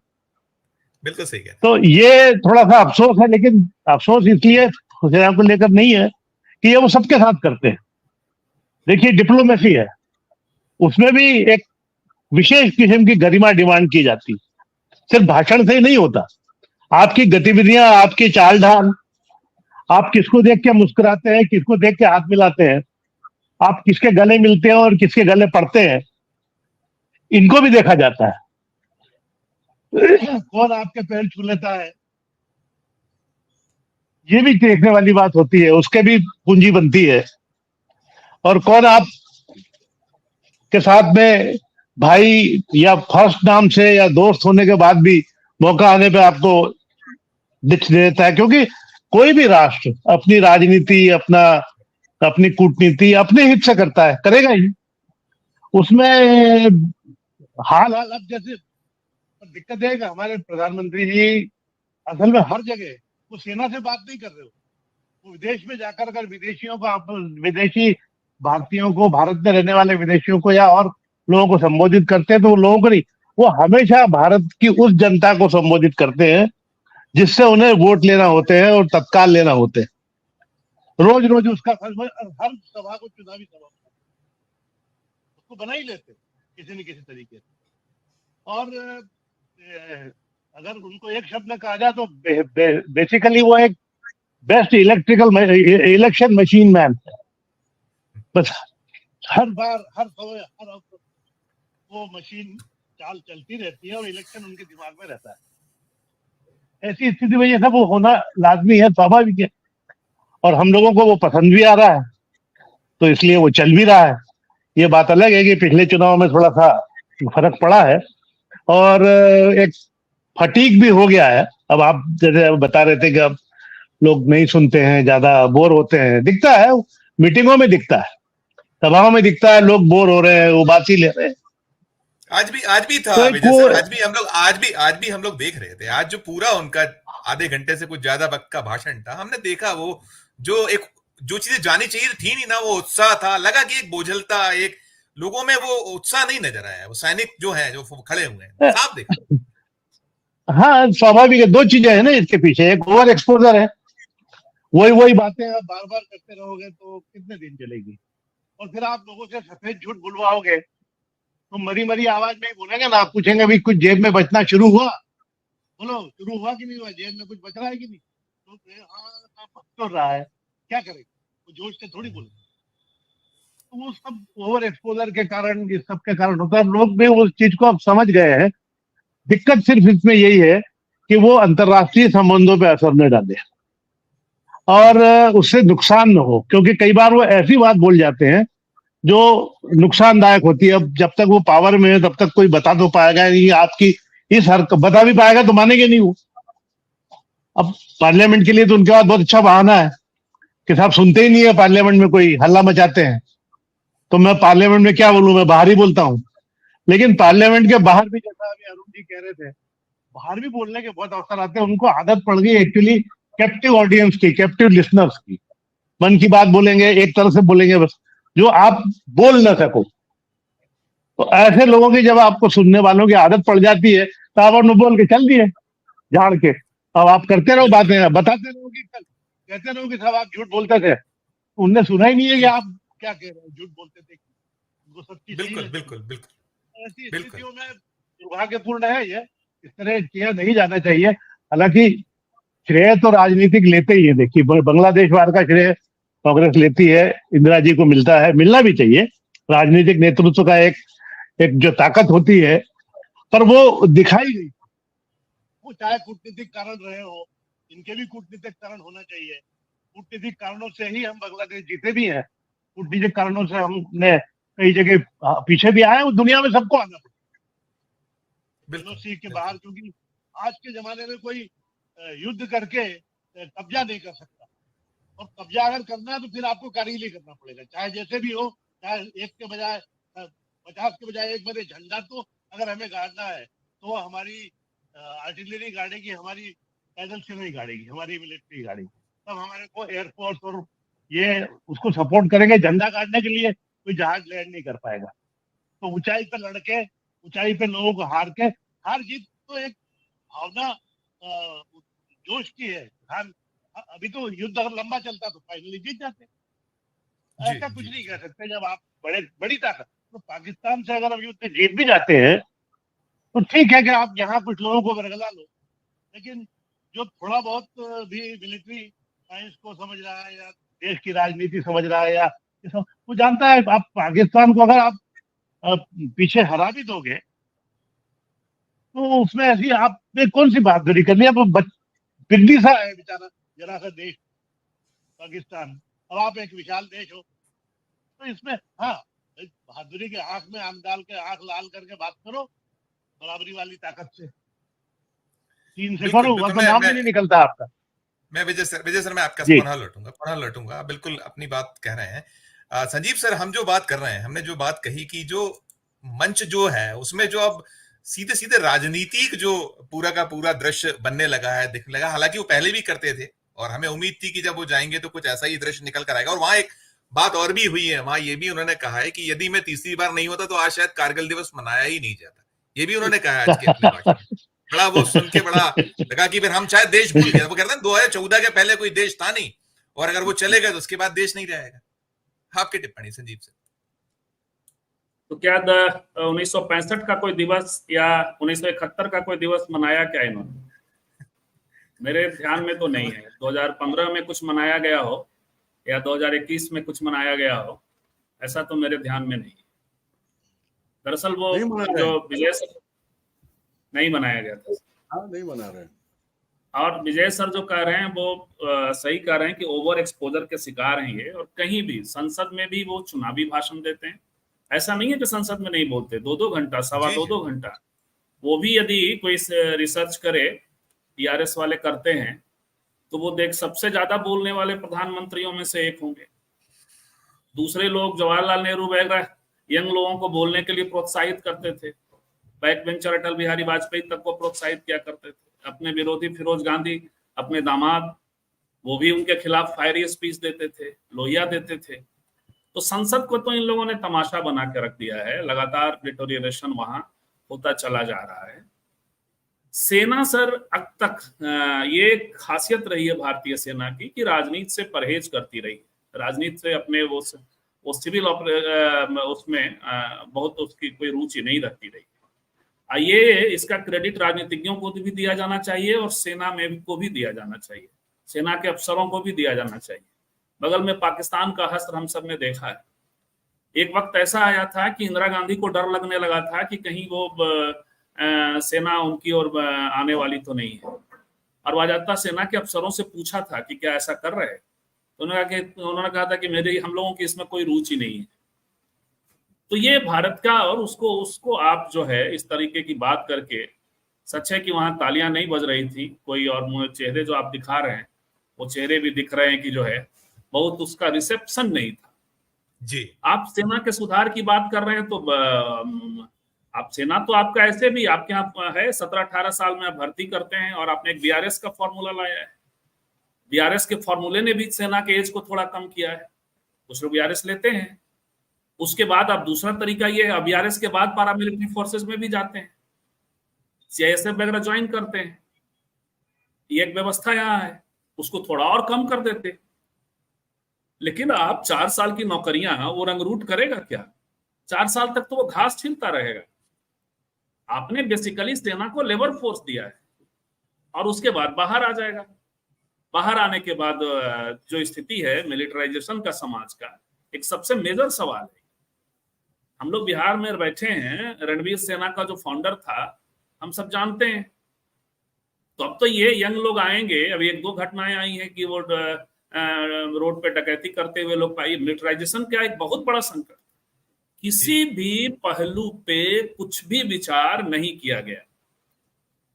बिल्कुल सही है। तो ये थोड़ा सा अफसोस है, लेकिन अफसोस इसलिए सेना को लेकर नहीं है कि ये वो सबके साथ करते हैं। देखिए डिप्लोमेसी है, उसमें भी एक विशेष किस्म की गरिमा डिमांड की जाती है, सिर्फ भाषण से ही नहीं होता। आपकी गतिविधियां, आपकी चाल ढाल, आप किसको देख के मुस्कुराते हैं, किसको देख के हाथ मिलाते हैं, आप किसके गले मिलते हैं और किसके गले पड़ते हैं, इनको भी देखा जाता है। कौन आपके पैर छू लेता है, ये भी देखने वाली बात होती है, उसके भी पूंजी बनती है। और कौन आप के साथ में भाई या फर्स्ट नाम से या दोस्त होने के बाद भी मौका आने पे आपको दिख देता है। क्योंकि कोई भी राष्ट्र अपनी राजनीति, अपनी कूटनीति अपने हित से करता है, करेगा ही। उसमें हाल अब जैसे दिक्कत है कि हमारे प्रधानमंत्री जी असल में हर जगह वो सेना से बात नहीं कर रहे हो, वो विदेश में जाकर अगर विदेशियों को, विदेशी भारतीयों को, भारत में रहने वाले विदेशियों को या और लोगों को संबोधित करते हैं, तो वो लोगों को नहीं, वो हमेशा भारत की उस जनता को संबोधित करते हैं जिससे उन्हें वोट लेना होते हैं और तत्काल लेना होते हैं। रोज रोज उसका हर सभा को चुनावी सभा उसको बना ही लेते किसी न किसी तरीके से। और अगर उनको एक शब्द में कहा जाए तो बेसिकली वो एक बेस्ट इलेक्शन मशीन मैन है। बस हर बार हर समय हर अवसर वो मशीन चाल चलती रहती है और इलेक्शन उनके दिमाग में रहता है। ऐसी स्थिति में ये सब वो होना लाजमी है, स्वाभाविक है, और हम लोगों को वो पसंद भी आ रहा है, तो इसलिए वो चल भी रहा है। ये बात अलग है कि पिछले चुनाव में थोड़ा सा फर्क पड़ा है और एक फटीक भी हो गया है। अब आप जैसे बता रहे थे कि अब लोग नहीं सुनते हैं, ज्यादा बोर होते हैं, दिखता है, मीटिंगों में दिखता है, सभाओं में दिखता है, लोग बोर हो रहे हैं, वो बात ही ले रहे हैं। आज भी था विजय सर, आज भी हम लोग देख रहे थे। आज जो पूरा उनका आधे घंटे से कुछ ज्यादा वक्त का भाषण था, हमने देखा वो जो चीजें जानी चाहिए थी नहीं ना, वो उत्साह था। लगा कि एक बोझलता, एक लोगों में वो उत्साह नहीं नजर आया। वो सैनिक जो है, जो खड़े हुए हैं, साफ देखा। हाँ, स्वाभाविक है। दो चीजें हैं ना इसके पीछे, एक ओवर एक्सपोजर है, वही बातें आप बार बार करते रहोगे तो कितने दिन चलेगी। और फिर आप लोगों से सफेद झूठ बुलवाओगे तो मरी मरी आवाज में ही बोलेंगे ना। आप पूछेंगे भी कुछ जेब में बचना शुरू हुआ, बोलो शुरू हुआ कि नहीं हुआ, जेब में कुछ बच रहा है कि नहीं, तो हाँ बच तो रहा है, क्या करेंगे, वो जोश से थोड़ी बोले। तो वो सब ओवर एक्सपोजर के कारण, इस सब के कारण होता है। लोग भी उस चीज को अब समझ गए हैं। दिक्कत सिर्फ इसमें यही है कि वो अंतर्राष्ट्रीय संबंधों पे असर न डाले और उससे नुकसान न हो, क्योंकि कई बार वो ऐसी बात बोल जाते हैं जो नुकसानदायक होती है। अब जब तक वो पावर में है तब तक कोई बता तो पाएगा नहीं, आपकी इस हरकत बता भी पाएगा तो मानेंगे नहीं वो। अब पार्लियामेंट के लिए तो उनके पास बहुत अच्छा बहाना है कि साहब सुनते ही नहीं है, पार्लियामेंट में कोई हल्ला मचाते हैं, तो मैं पार्लियामेंट में क्या बोलूं, मैं बाहर ही बोलता हूं। लेकिन पार्लियामेंट के बाहर भी, जैसा अभी अरुण जी कह रहे थे, बाहर भी बोलने के बहुत अवसर आते हैं। उनको आदत पड़ गई एक्चुअली कैप्टिव ऑडियंस की, कैप्टिव लिसनर्स की। मन की बात बोलेंगे, एक तरह से बोलेंगे बस, जो आप बोल ना सको। तो ऐसे लोगों की जब आपको सुनने वालों की आदत पड़ जाती है तो आप उन्हें बोल के चल दिए झाड़ के। अब आप करते रहो बातें, बताते रहो कि कहते रहो कि साहब आप झूठ बोलते थे, उनने सुना ही नहीं है कि आप क्या कह रहे हो, झूठ बोलते थे। उनको सब चीज बिल्कुल ऐसी स्थितियों में दुर्भाग्यपूर्ण है ये, इस तरह किया नहीं जाना चाहिए। हालांकि श्रेय तो राजनीतिक लेते ही है। देखिए बांग्लादेश वार का श्रेय कांग्रेस लेती है, इंदिरा जी को मिलता है, मिलना भी चाहिए। राजनीतिक नेतृत्व का एक जो ताकत होती है, पर वो दिखाई गई। वो चाहे कूटनीतिक कारण रहे हो, इनके भी कूटनीतिक कारण होना चाहिए। कूटनीतिक कारणों से ही हम बांग्लादेश जीते भी हैं, कूटनीतिक कारणों से हमने कई जगह पीछे भी आए। दुनिया में सबको आना पड़ता है सीख के बाहर, क्योंकि आज के जमाने में कोई युद्ध करके कब्जा नहीं कर सकता। और कब्जा अगर करना है तो फिर आपको कारीगरी करना पड़ेगा, चाहे जैसे भी हो, चाहे एक के बजाय 50 के बजाय एक बने। झंडा तो अगर हमें गाड़ना है तो हमारी आर्टिलरी गाड़ेगी, हमारी पैदल से नहीं गाड़ेगी, हमारी मिलिट्री गाड़ेगी। तब हमारे को एयरफोर्स और ये उसको सपोर्ट करेंगे। झंडा गाड़ने के लिए कोई जहाज लैंड नहीं कर पाएगा। तो ऊंचाई पे लड़के, ऊंचाई पे लोगों को हार जीत तो एक भावना जोश की है। अभी तो युद्ध अगर लंबा चलता तो फाइनली जीत जाते। ऐसा कुछ नहीं कह सकते जब आप बड़ी ताकत। तो पाकिस्तान से अगर हम युद्ध जीत भी जाते हैं तो ठीक है कि आप यहाँ कुछ लोगों को बरगला लो, लेकिन जो थोड़ा बहुत भी मिलिट्री साइंस को समझ रहा है या देश की राजनीति समझ रहा है या वो जानता है, आप पाकिस्तान को अगर आप पीछे हरा भी दोगे तो उसमें ऐसी आप में कौन सी बहादुरी करनी है। पिंडी सा है बेचारा, जरा सा देश पाकिस्तान। अब आप एक विशाल देश हो तो इसमें हाँ बहादुरी के आंख में आंख डाल के, आंख लाल करके बात करो बराबरी वाली ताकत से, चीन से करो, वरना नाम भी नहीं निकलता आपका। मैं विजय सर मैं आपका पुनः लौटूंगा। बिल्कुल अपनी बात कह रहे हैं संजीव सर। हम जो बात कर रहे हैं, हमने जो बात कही कि जो मंच जो है उसमें जो अब सीधे सीधे राजनीतिक जो पूरा का पूरा दृश्य बनने लगा है, दिखने लगा। हालांकि वो पहले भी करते थे और हमें उम्मीद थी कि जब वो जाएंगे तो कुछ ऐसा ही दृश्य निकल कर आएगा। और वहां एक बात और भी हुई है, वहां ये भी उन्होंने कहा है कि यदि मैं तीसरी बार नहीं होता तो आज शायद कारगिल दिवस मनाया ही नहीं जाता। ये भी उन्होंने कहा आज के अपने भाषण में। बड़ा वो सुन के बड़ा लगा कि फिर हम शायद देश भूल गए। वो कहते हैं 2014 के पहले कोई देश था नहीं और अगर वो चले गए तो उसके बाद देश नहीं रहेगा। आपकी टिप्पणी संजीव सर। तो क्या 1965 का कोई दिवस या 1971 का कोई दिवस मनाया क्या इन्होंने? मेरे ध्यान में तो नहीं है। 2015 में कुछ मनाया गया हो या 2021 में कुछ मनाया गया हो, ऐसा तो मेरे ध्यान में नहीं है। दरअसल वो जो विजय सर नहीं मनाया गया था। हाँ, नहीं मना रहे। और विजय सर जो कह रहे हैं वो सही कह रहे हैं कि ओवर एक्सपोजर के शिकार हैं ये। और कहीं भी संसद में भी वो चुनावी भाषण देते हैं। ऐसा नहीं है कि संसद में नहीं बोलते। 2-2 घंटा, सवा 2-2 घंटा। वो भी यदि कोई रिसर्च करे, टीआरएस वाले करते हैं, तो वो देख सबसे ज्यादा बोलने वाले प्रधानमंत्रियों में से एक होंगे। दूसरे लोग जवाहरलाल नेहरू वगैरह यंग लोगों को बोलने के लिए प्रोत्साहित करते थे। बैक बेंचर अटल बिहारी वाजपेयी तक को प्रोत्साहित किया करते थे। अपने विरोधी फिरोज गांधी, अपने दामाद, वो भी उनके खिलाफ फायरी स्पीच देते थे, लोहिया देते थे। तो संसद को तो इन लोगों ने तमाशा बना के रख दिया है। लगातार डिटोरिएशन वहां होता चला जा रहा है। सेना सर अब तक ये खासियत रही है भारतीय सेना की कि राजनीति से परहेज करती रही। राजनीति से अपने वो सिविल उसमें बहुत उसकी कोई रुचि नहीं रखती रही। ये इसका क्रेडिट राजनीतिज्ञों को भी दिया जाना चाहिए और सेना में को भी दिया जाना चाहिए, सेना के अफसरों को भी दिया जाना चाहिए। बगल में पाकिस्तान का हश्र हम सब ने देखा है। एक वक्त ऐसा आया था कि इंदिरा गांधी को डर लगने लगा था कि कहीं वो सेना उनकी ओर आने वाली तो नहीं है। और वाजता सेना के अफसरों से पूछा था कि क्या ऐसा कर रहे हैं, तो उन्होंने कहा था कि हम लोगों की इसमें कोई रुचि नहीं है। तो ये भारत का, और उसको आप जो है इस तरीके की बात करके, सच है कि वहां तालियां नहीं बज रही थी कोई, और चेहरे जो आप दिखा रहे हैं वो चेहरे भी दिख रहे हैं कि जो है बहुत उसका रिसेप्शन नहीं था जी। आप सेना के सुधार की बात कर रहे हैं तो आप सेना तो आपका ऐसे भी आपके यहाँ है 17-18 साल में आप भर्ती करते हैं और आपने एक बीआरएस का फॉर्मूला लाया है। बीआरएस के फॉर्मूले ने भी सेना के एज को थोड़ा कम किया है। कुछ लोग बीआरएस लेते हैं, उसके बाद अब दूसरा तरीका ये है, बीआरएस के बाद पैरामिलिट्री फोर्सेस में भी जाते हैं, सीआईएसएफ वगैरह ज्वाइन करते हैं। ये एक व्यवस्था यहाँ है, उसको थोड़ा और कम कर देते। लेकिन आप 4 साल की नौकरियां, वो रंगरूट करेगा क्या? 4 साल तक तो वो घास छिलता रहेगा। आपने बेसिकली सेना को लेबर फोर्स दिया है और उसके बाद बाहर आ जाएगा। बाहर आने के बाद जो स्थिति है मिलिटराइजेशन का समाज का, एक सबसे मेजर सवाल है। हम लोग बिहार में बैठे हैं, रणवीर सेना का जो फाउंडर था हम सब जानते हैं। तो अब तो ये यंग लोग आएंगे, अभी 1-2 घटनाएं आई हैं कि वो रोड पे डकैती करते हुए लोग पाए। मिलिटराइजेशन का एक बहुत बड़ा संकट, किसी भी पहलू पे कुछ भी विचार नहीं किया गया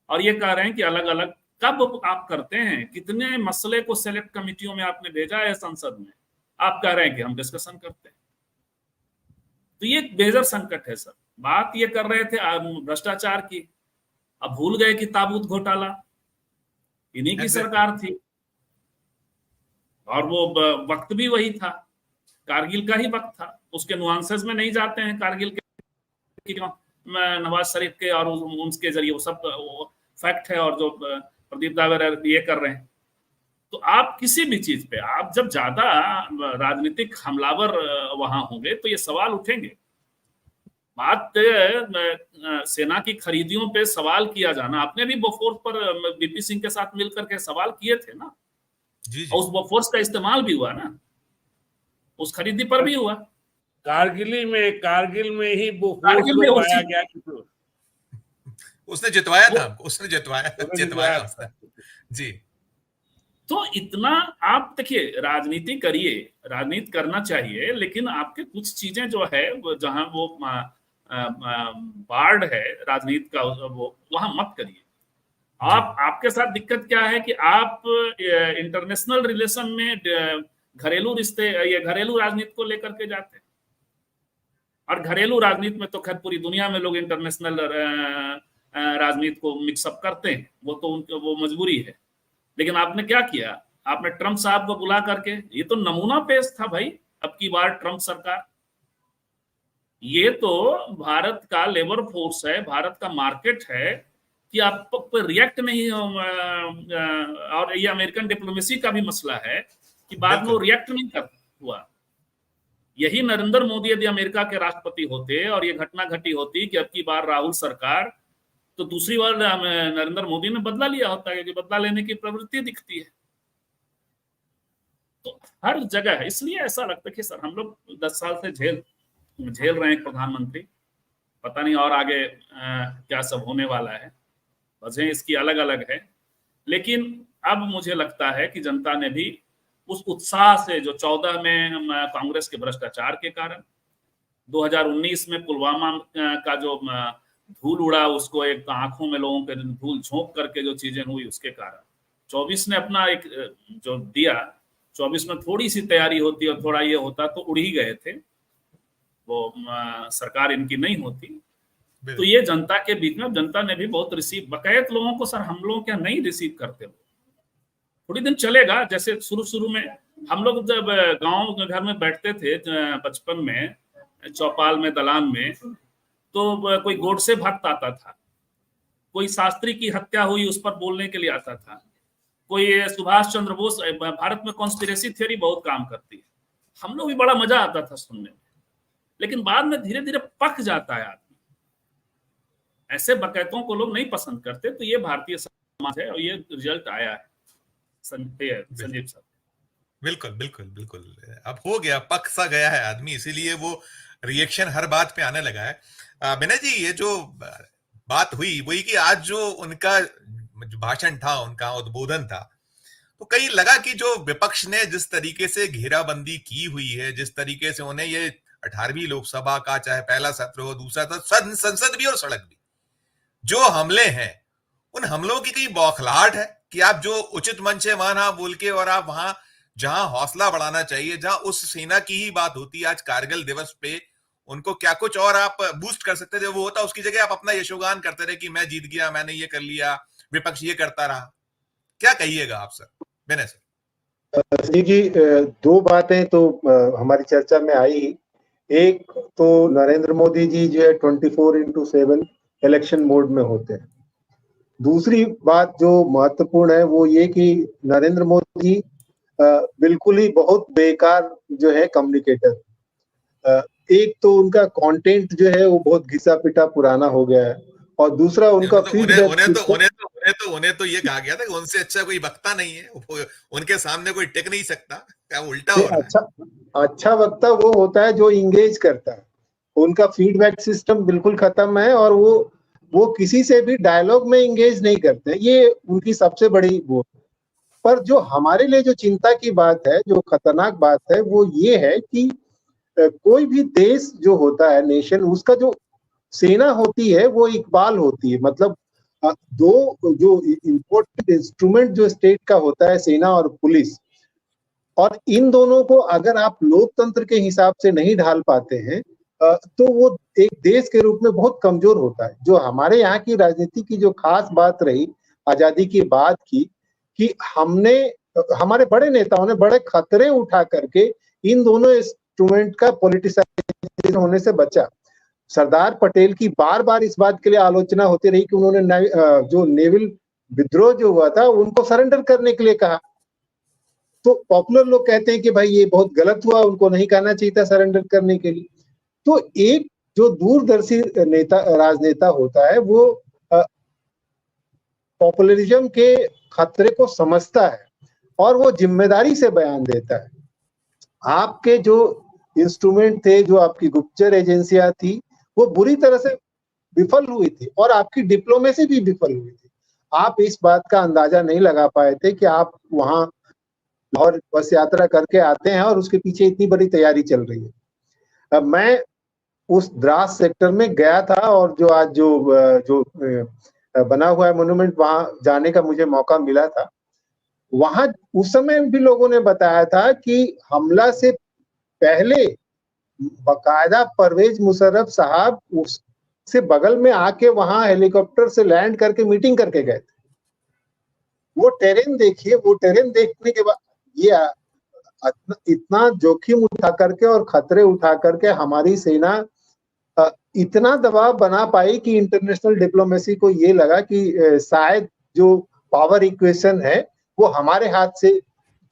और ये कह रहे हैं कि अलग अलग कब आप करते हैं? कितने मसले को सेलेक्ट कमेटियों में आपने भेजा है संसद में? आप कह रहे हैं कि हम डिस्कशन करते हैं। तो ये एक मेजर संकट है सर। बात ये कर रहे थे भ्रष्टाचार की, अब भूल गए कि ताबूत घोटाला इन्हीं की सरकार थी और वो वक्त भी वही था, कारगिल का ही वक्त था। उसके नुआंसेस में नहीं जाते हैं कारगिल के नवाज शरीफ के और उनके जरिए वो सब फैक्ट है, और जो प्रदीप दावर ये कर रहे हैं। तो आप किसी भी चीज पे आप जब ज्यादा राजनीतिक हमलावर वहां होंगे तो ये सवाल उठेंगे। बात सेना की खरीदियों पे सवाल किया जाना, आपने भी बोफोर्स पर बीपी सिंह के साथ मिलकर के सवाल किए थे ना जी जी। और उस बोफोर्स का इस्तेमाल भी हुआ ना, उस खरीदी पर भी हुआ। कारगिल में ही कारगिल में पाया गया कि उसने जितवाया था हमको, उसने जितवाया उसने। जी। तो इतना आप देखिए, राजनीति करिए, राजनीति करना चाहिए, लेकिन आपके कुछ चीजें जो है जहां वो बार्ड है राजनीति का, वो वहां मत करिए। आपके साथ दिक्कत क्या है कि आप इंटरनेशनल रिलेशन में घरेलू रिश्ते, ये घरेलू राजनीति को लेकर के जाते हैं, और घरेलू राजनीति में तो खैर पूरी दुनिया में लोग इंटरनेशनल राजनीति को मिक्सअप करते हैं, वो तो वो मजबूरी है। लेकिन आपने क्या किया? आपने ट्रंप साहब को बुला करके, ये तो नमूना पेश था भाई अब की बार ट्रंप सरकार। ये तो भारत का लेबर फोर्स है, भारत का मार्केट है कि आप पर रिएक्ट नहीं हो, और ये अमेरिकन डिप्लोमेसी का भी मसला है कि बाद में वो रिएक्ट नहीं कर हुआ। यही नरेंद्र मोदी यदि अमेरिका के राष्ट्रपति होते और ये घटना घटी होती कि अब की बार राहुल सरकार, तो दूसरी बार नरेंद्र मोदी ने बदला लिया होता है, कि बदला लेने की प्रवृत्ति दिखती है। तो हर जगह है, इसलिए ऐसा लगता है कि सर हम लोग 10 साल से झेल रहे हैं प्रधानमंत्री, पता नहीं और आगे क्या सब होने वाला है, वजह इसकी अलग अलग है। लेकिन अब मुझे लगता है कि जनता ने भी उस उत्साह से जो 14 में कांग्रेस के भ्रष्टाचार के कारण, 2019 में पुलवामा का जो धूल उड़ा, उसको एक आंखों में लोगों के धूल झोंक करके जो चीजें हुई उसके कारण, 24 ने अपना एक जो दिया, 24 में थोड़ी सी तैयारी होती और थोड़ा ये होता तो उड़ ही गए थे, वो सरकार इनकी नहीं होती। तो ये जनता के बीच में जनता ने भी बहुत रिसीव, बकायत लोगों को सर हम लोग क्या नहीं रिसीव करते, थोड़ी दिन चलेगा। जैसे शुरू में हम लोग जब गांव घर में बैठते थे बचपन में, चौपाल में, दलान में, तो कोई गोडसे भक्त आता था, कोई शास्त्री की हत्या हुई उस पर बोलने के लिए आता था, कोई सुभाष चंद्र बोस, भारत में कॉन्स्पिरेसी थ्योरी बहुत काम करती है, हम लोग भी बड़ा मजा आता था सुनने में। लेकिन बाद में धीरे धीरे पक जाता है आदमी, ऐसे बकैतों को लोग नहीं पसंद करते। तो ये भारतीय समाज है और ये रिजल्ट आया है संजीव साहब। बिल्कुल बिल्कुल बिल्कुल, अब हो गया, पक सा गया है आदमी, इसीलिए वो रिएक्शन हर बात पे आने लगा है। विनय जी, ये जो बात हुई वही कि आज जो उनका भाषण था, उनका उद्बोधन था, तो कहीं लगा कि जो विपक्ष ने जिस तरीके से घेराबंदी की हुई है, जिस तरीके से उन्हें ये 18वीं लोकसभा का चाहे पहला सत्र हो, दूसरा तो संसद भी और सड़क भी, जो हमले हैं, उन हमलों की कहीं बौखलाहट है कि आप जो उचित मंच है वहां ना बोल के, और आप वहां जहां हौसला बढ़ाना चाहिए, जहां उस सेना की ही बात होती है, आज कारगिल दिवस पे उनको क्या कुछ और आप बूस्ट कर सकते थे वो होता, उसकी जगह आप अपना यशोगान करते रहे कि मैं जीत गया, मैंने ये कर लिया, विपक्ष ये करता रहा। क्या कहिएगा आप सर? विनय सर। जी, दो बातें तो हमारी चर्चा में आई। एक तो नरेंद्र मोदी जी जो है 24/7 इलेक्शन मोड में होते हैं। दूसरी बात जो महत्वपूर्ण है वो ये कि नरेंद्र मोदी बिल्कुल ही बहुत बेकार जो है कम्युनिकेटर। एक तो उनका कंटेंट जो है वो बहुत घिसा पिटा पुराना हो गया है, और दूसरा उनका उन्हें तो ये कहा गया था कि उनसे अच्छा कोई वक्ता नहीं है, उनके सामने कोई टिक नहीं सकता, क्या उल्टा हो रहा है? अच्छा वक्ता वो होता है जो इंगेज करता है, उनका फीडबैक सिस्टम बिल्कुल खत्म है, और वो किसी से भी डायलॉग में इंगेज नहीं करते, ये उनकी सबसे बड़ी वो। पर जो हमारे लिए जो चिंता की बात है, जो खतरनाक बात है, वो ये है कि कोई भी देश जो होता है, नेशन, उसका जो सेना होती है वो इकबाल होती है, मतलब दो जो इम्पोर्टेंट इंस्ट्रूमेंट जो स्टेट का होता है, सेना और पुलिस, और इन दोनों को अगर आप लोकतंत्र के हिसाब से नहीं ढाल पाते हैं तो वो एक देश के रूप में बहुत कमजोर होता है। जो हमारे यहाँ की राजनीति की जो खास बात रही आजादी के बाद की, कि हमने, हमारे बड़े नेताओं ने बड़े खतरे उठा करके इन दोनों इंस्ट्रूमेंट का पॉलिटिसाइजेशन होने से बचा। सरदार पटेल की बार बार इस बात के लिए आलोचना होती रही कि उन्होंने जो नेवल विद्रोह जो हुआ था उनको सरेंडर करने के लिए कहा। तो पॉपुलर लोग कहते हैं कि भाई ये बहुत गलत हुआ, उनको नहीं कहना चाहिए था सरेंडर करने के लिए। तो एक जो दूरदर्शी नेता, राजनेता होता है, वो पॉपुलरिज्म के खतरे को समझता है और वो जिम्मेदारी से बयान देता है। आपके जो इंस्ट्रूमेंट थे, जो आपकी गुप्तचर एजेंसियां थी, वो बुरी तरह से विफल हुई थी और आपकी डिप्लोमेसी भी विफल हुई थी। आप इस बात का अंदाजा नहीं लगा पाए थे कि आप वहां लाहौर बस यात्रा करके आते हैं और उसके पीछे इतनी बड़ी तैयारी चल रही है। अब मैं उस द्रास सेक्टर में गया था और जो आज जो बना हुआ है मोन्यूमेंट, वहां जाने का मुझे मौका मिला था। वहां उस समय भी लोगों ने बताया था कि हमला से पहले बाकायदा परवेज मुशर्रफ साहब उससे बगल में आके वहां हेलीकॉप्टर से लैंड करके मीटिंग करके गए थे। वो टेरेन देखिए, वो टेरेन देखने के बाद ये इतना जोखिम उठा करके और खतरे उठा करके हमारी सेना इतना दबाव बना पाई कि इंटरनेशनल डिप्लोमेसी को ये लगा कि शायद जो पावर इक्वेशन है वो हमारे हाथ से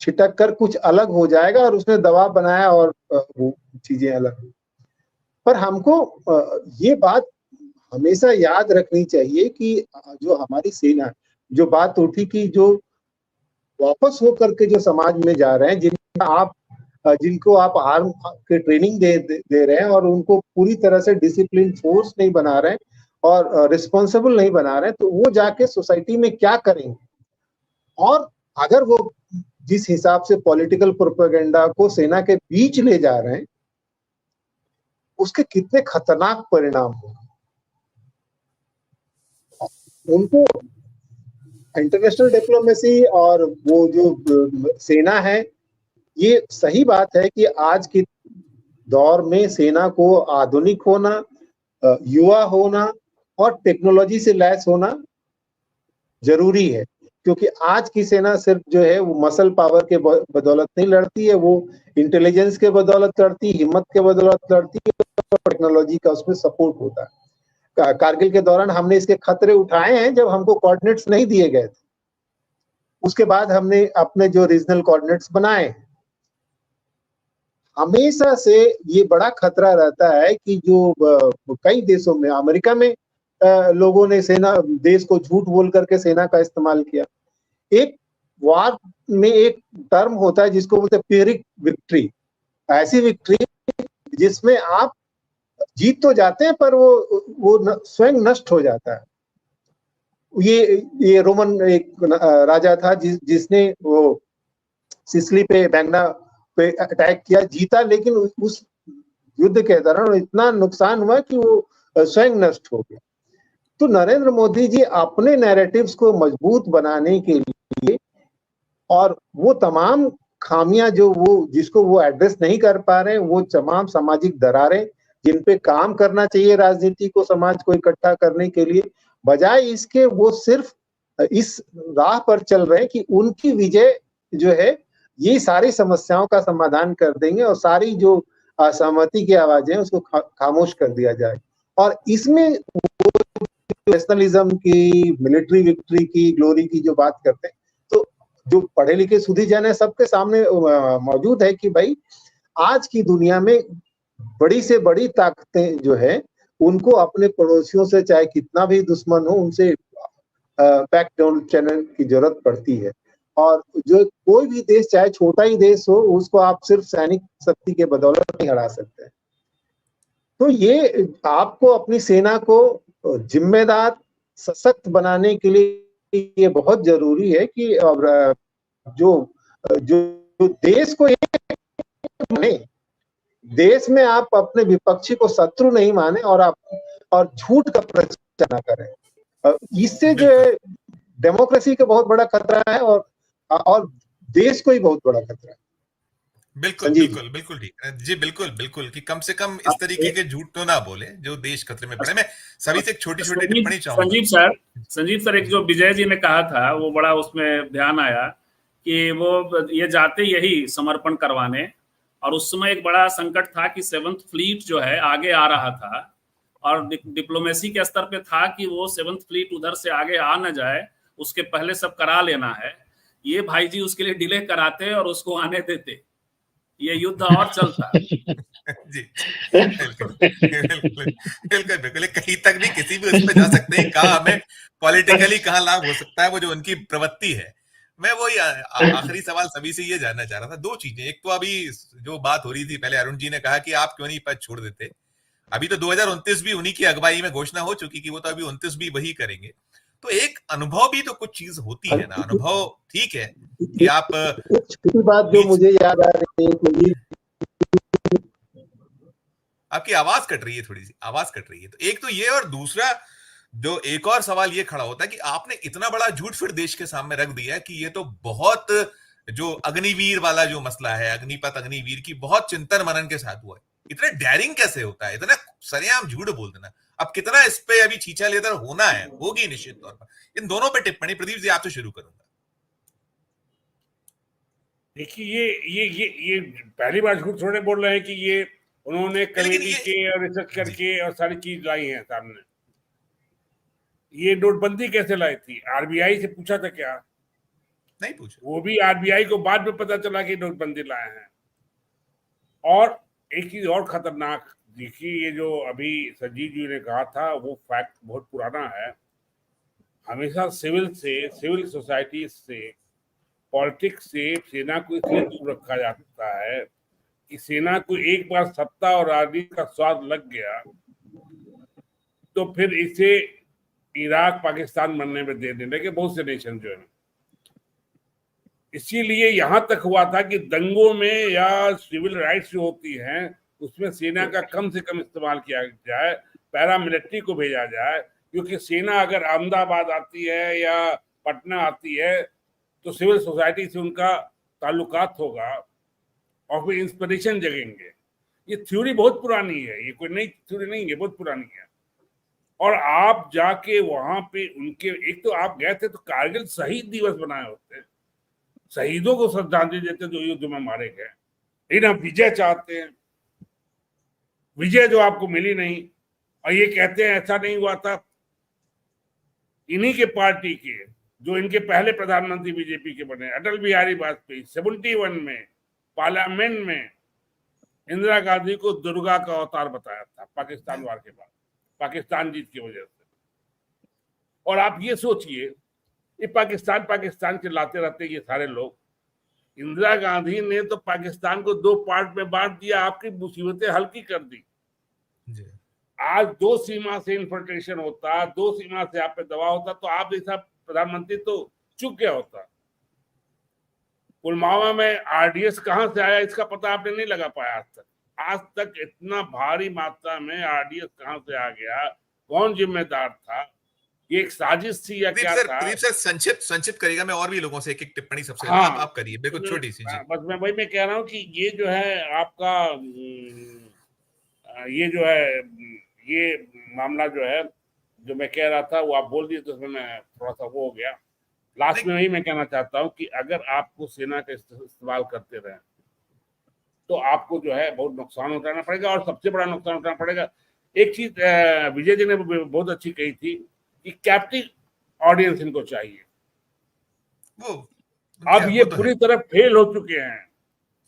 छिटक कर कुछ अलग हो जाएगा, और उसने दबाव बनाया और वो चीजें अलग हुई। पर हमको ये बात हमेशा याद रखनी चाहिए कि जो हमारी सेना, जो बात उठी कि जो वापस होकर के जो समाज में जा रहे हैं, जिनको आप आर्म के ट्रेनिंग दे रहे हैं और उनको पूरी तरह से डिसिप्लिन फोर्स नहीं बना रहे हैं और रिस्पॉन्सिबल नहीं बना रहे हैं, तो वो जाके सोसाइटी में क्या करेंगे। और अगर वो जिस हिसाब से पॉलिटिकल प्रोपेगेंडा को सेना के बीच ले जा रहे हैं, उसके कितने खतरनाक परिणाम होंगे। उनको इंटरनेशनल डिप्लोमेसी और वो जो सेना है, ये सही बात है कि आज के दौर में सेना को आधुनिक होना, युवा होना और टेक्नोलॉजी से लैस होना जरूरी है, क्योंकि आज की सेना सिर्फ जो है वो मसल पावर के बदौलत नहीं लड़ती है, वो इंटेलिजेंस के बदौलत लड़ती है, हिम्मत के बदौलत लड़ती है, और टेक्नोलॉजी का उसमें सपोर्ट होता है। कारगिल के दौरान हमने इसके खतरे उठाए हैं जब हमको कोऑर्डिनेट्स नहीं दिए गए थे। उसके बाद हमने अपने जो रीजनल कोऑर्डिनेट्स बनाए। हमेशा से ये बड़ा खतरा रहता है कि जो कई देशों में, अमेरिका में लोगों ने देश को झूठ बोल करके सेना का इस्तेमाल किया। एक वार में एक टर्म होता है जिसको बोलते हैं पियरिक विक्ट्री, ऐसी विक्ट्री जिसमें आप जीत तो जाते हैं पर वो स्वयं नष्ट हो जाता है। ये रोमन एक राजा था जिसने वो सिसिली पे, बैंगना पे अटैक किया, जीता, लेकिन उस युद्ध के दौरान इतना नुकसान हुआ कि वो स्वयं नष्ट हो गया। तो नरेंद्र मोदी जी अपने नैरेटिव्स को मजबूत बनाने के लिए और वो तमाम खामियां जो जिसको वो एड्रेस नहीं कर पा रहे हैं, वो तमाम सामाजिक दरारें जिन पे काम करना चाहिए राजनीति को, समाज को इकट्ठा करने के लिए, बजाय इसके वो सिर्फ इस राह पर चल रहे हैं कि उनकी विजय जो है ये सारी समस्याओं का समाधान कर देंगे और सारी जो असहमति की आवाजें हैं उसको खामोश कर दिया जाए। और इसमें नेशनलिज्म की, मिलिट्री विक्ट्री की, ग्लोरी की जो बात करते हैं, तो जो पढ़े लिखे सुधी जन है सबके सामने मौजूद है कि भाई आज की दुनिया में बड़ी से बड़ी ताकतें जो है उनको अपने पड़ोसियों से चाहे कितना भी दुश्मन हो उनसे बैक डाउन चैनल की जरूरत पड़ती है। और जो कोई भी देश, चाहे छोटा ही देश हो, उसको आप सिर्फ सैनिक शक्ति के बदौलत नहीं हरा सकते। तो ये आपको अपनी सेना को जिम्मेदार, सशक्त बनाने के लिए ये बहुत जरूरी है कि जो देश को माने, देश में आप अपने विपक्षी को शत्रु नहीं माने और झूठ का प्रचार न करें। इससे जो है डेमोक्रेसी का बहुत बड़ा खतरा है और देश को ही बहुत बड़ा खतरा है। बिल्कुल संजीव बिल्कुल बिल्कुल ठीक है जी, बिल्कुल बिल्कुल कि कम से कम इस तरीके के झूठ तो ना बोले जो देश खतरे में पड़े। मैं सभी से एक छोटी छोटी टिप्पणी चाहूंगा। संजीव सर एक जो विजय जी ने कहा था वो बड़ा उसमें ध्यान आया कि वो ये जाते यही समर्पण करवाने, और उस समय एक बड़ा संकट था कि 7th फ्लीट जो है आगे आ रहा था और डिप्लोमेसी के स्तर पे था कि वो 7th फ्लीट उधर से आगे आ न जाए, उसके पहले सब करा लेना है। ये भाई जी उसके लिए डिले कराते और उसको आने देते, ये युद्ध और चलता। जी बिल्कुल बिल्कुल बिल्कुल बिल्कुल, कहीं तक भी किसी भी उस पर जा सकते हैं, कहाँ हमें पॉलिटिकली कहाँ लाभ हो सकता है, वो जो उनकी प्रवृत्ति है। मैं वही आखिरी सवाल सभी से ये जानना चाह रहा था, दो चीजें। एक तो अभी जो बात हो रही थी, पहले अरुण जी ने कहा कि आप क्यों नहीं पद छोड़ देते। अभी तो 2029 भी उन्हीं की अगुवाई में घोषणा हो चुकी कि वो तो अभी 29 भी वही करेंगे। तो एक अनुभव भी तो कुछ चीज होती है ना, अनुभव ठीक है कि आप छोटी बात जो मुझे याद आ रही है, आपकी आवाज कट रही है, थोड़ी सी आवाज कट रही है। तो एक तो ये, और दूसरा जो एक और सवाल ये खड़ा होता है कि आपने इतना बड़ा झूठ फिर देश के सामने रख दिया कि ये तो बहुत, जो अग्निवीर वाला जो मसला है, अग्निपथ अग्निवीर की बहुत चिंतन मनन के साथ हुआ है। इतना डेयरिंग कैसे होता है, इतना सरेआम झूठ बोल देना। अब कितना इस पे अभी छीछा लेदर होना है, होगी निश्चित तौर पर। इन दोनों पे टिप्पणी, प्रदीप जी आपसे शुरू करूंगा। देखिए ये पहली बार झूठ थोड़े बोल रहे हैं कि ये उन्होंने कमेटी के और रिसर्च करके और सारी चीज लाई है सामने। ये नोटबंदी कैसे लाई थी? आरबीआई से पूछा था क्या? नहीं पूछा। वो भी आरबीआई को बाद में पता चला कि नोटबंदी लाए हैं। और एक चीज और खतरनाक, देखिए ये जो अभी संजीव जी ने कहा था वो फैक्ट बहुत पुराना है। हमेशा सिविल सोसाइटी से, पॉलिटिक्स से सेना को इसलिए दूर रखा जाता है कि सेना को एक बार सत्ता और राजनीति का स्वाद लग गया तो फिर इसे इराक पाकिस्तान बनने में दे देने के बहुत से नेशन जो है। इसीलिए यहां तक हुआ था कि दंगों में या सिविल राइट्स जो होती हैं उसमें सेना का कम से कम इस्तेमाल किया जाए, पैरामिलिट्री को भेजा जाए, क्योंकि सेना अगर अहमदाबाद आती है या पटना आती है तो सिविल सोसाइटी से उनका ताल्लुकात होगा और फिर इंस्पिरेशन जगेंगे। ये थ्योरी बहुत पुरानी है, ये कोई नई थ्योरी नहीं है, बहुत पुरानी है। और आप जाके वहां पे उनके, एक तो आप गए थे तो कारगिल शहीद दिवस बनाए होते, शहीदों को श्रद्धांजलि देते जो युद्ध में मारे गए। लेकिन आप विजय चाहते हैं, विजय जो आपको मिली नहीं, और ये कहते हैं ऐसा नहीं हुआ था। इन्हीं के पार्टी के जो इनके पहले प्रधानमंत्री बीजेपी के बने, अटल बिहारी वाजपेयी, 71 में पार्लियामेंट में इंदिरा गांधी को दुर्गा का अवतार बताया था पाकिस्तान वार के बाद, पाकिस्तान जीत की वजह से। और आप ये सोचिए, ये पाकिस्तान के लाते रहते ये सारे लोग। इंदिरा गांधी ने तो पाकिस्तान को 2 पार्ट में बांट दिया, आपकी मुसीबतें हल्की कर दी। आज 2 सीमा से इन्फिल्ट्रेशन होता, 2 सीमा से आप पे दबाव होता तो आप जैसा प्रधानमंत्री तो चुप गया होता। पुलवामा में आरडीएस कहां से आया इसका पता आपने नहीं लगा पाया आज तक इतना भारी मात्रा में आरडीएस कहां से आ गया, कौन जिम्मेदार था, ये एक साजिश थी या क्या था? सर संक्षिप्त करेगा, मैं और भी लोगों से एक टिप्पणी सबसे। हाँ, आप करिए, बिल्कुल छोटी सी। बस मैं वही मैं कह रहा हूँ कि ये जो है आपका ये जो है ये मामला जो है, जो मैं कह रहा था वो आप बोल दिए तो उसमें मैं थोड़ा सा वो हो गया। लास्ट में वही मैं कहना चाहता हूँ कि अगर आपको सेना का इस्तेमाल करते रहे तो आपको जो है बहुत नुकसान उठाना पड़ेगा, और सबसे बड़ा नुकसान उठाना पड़ेगा। एक चीज विजय जी ने बहुत अच्छी कही थी कि कैप्टिव ऑडियंस इनको चाहिए। अब ये पूरी तरह फेल हो चुके हैं,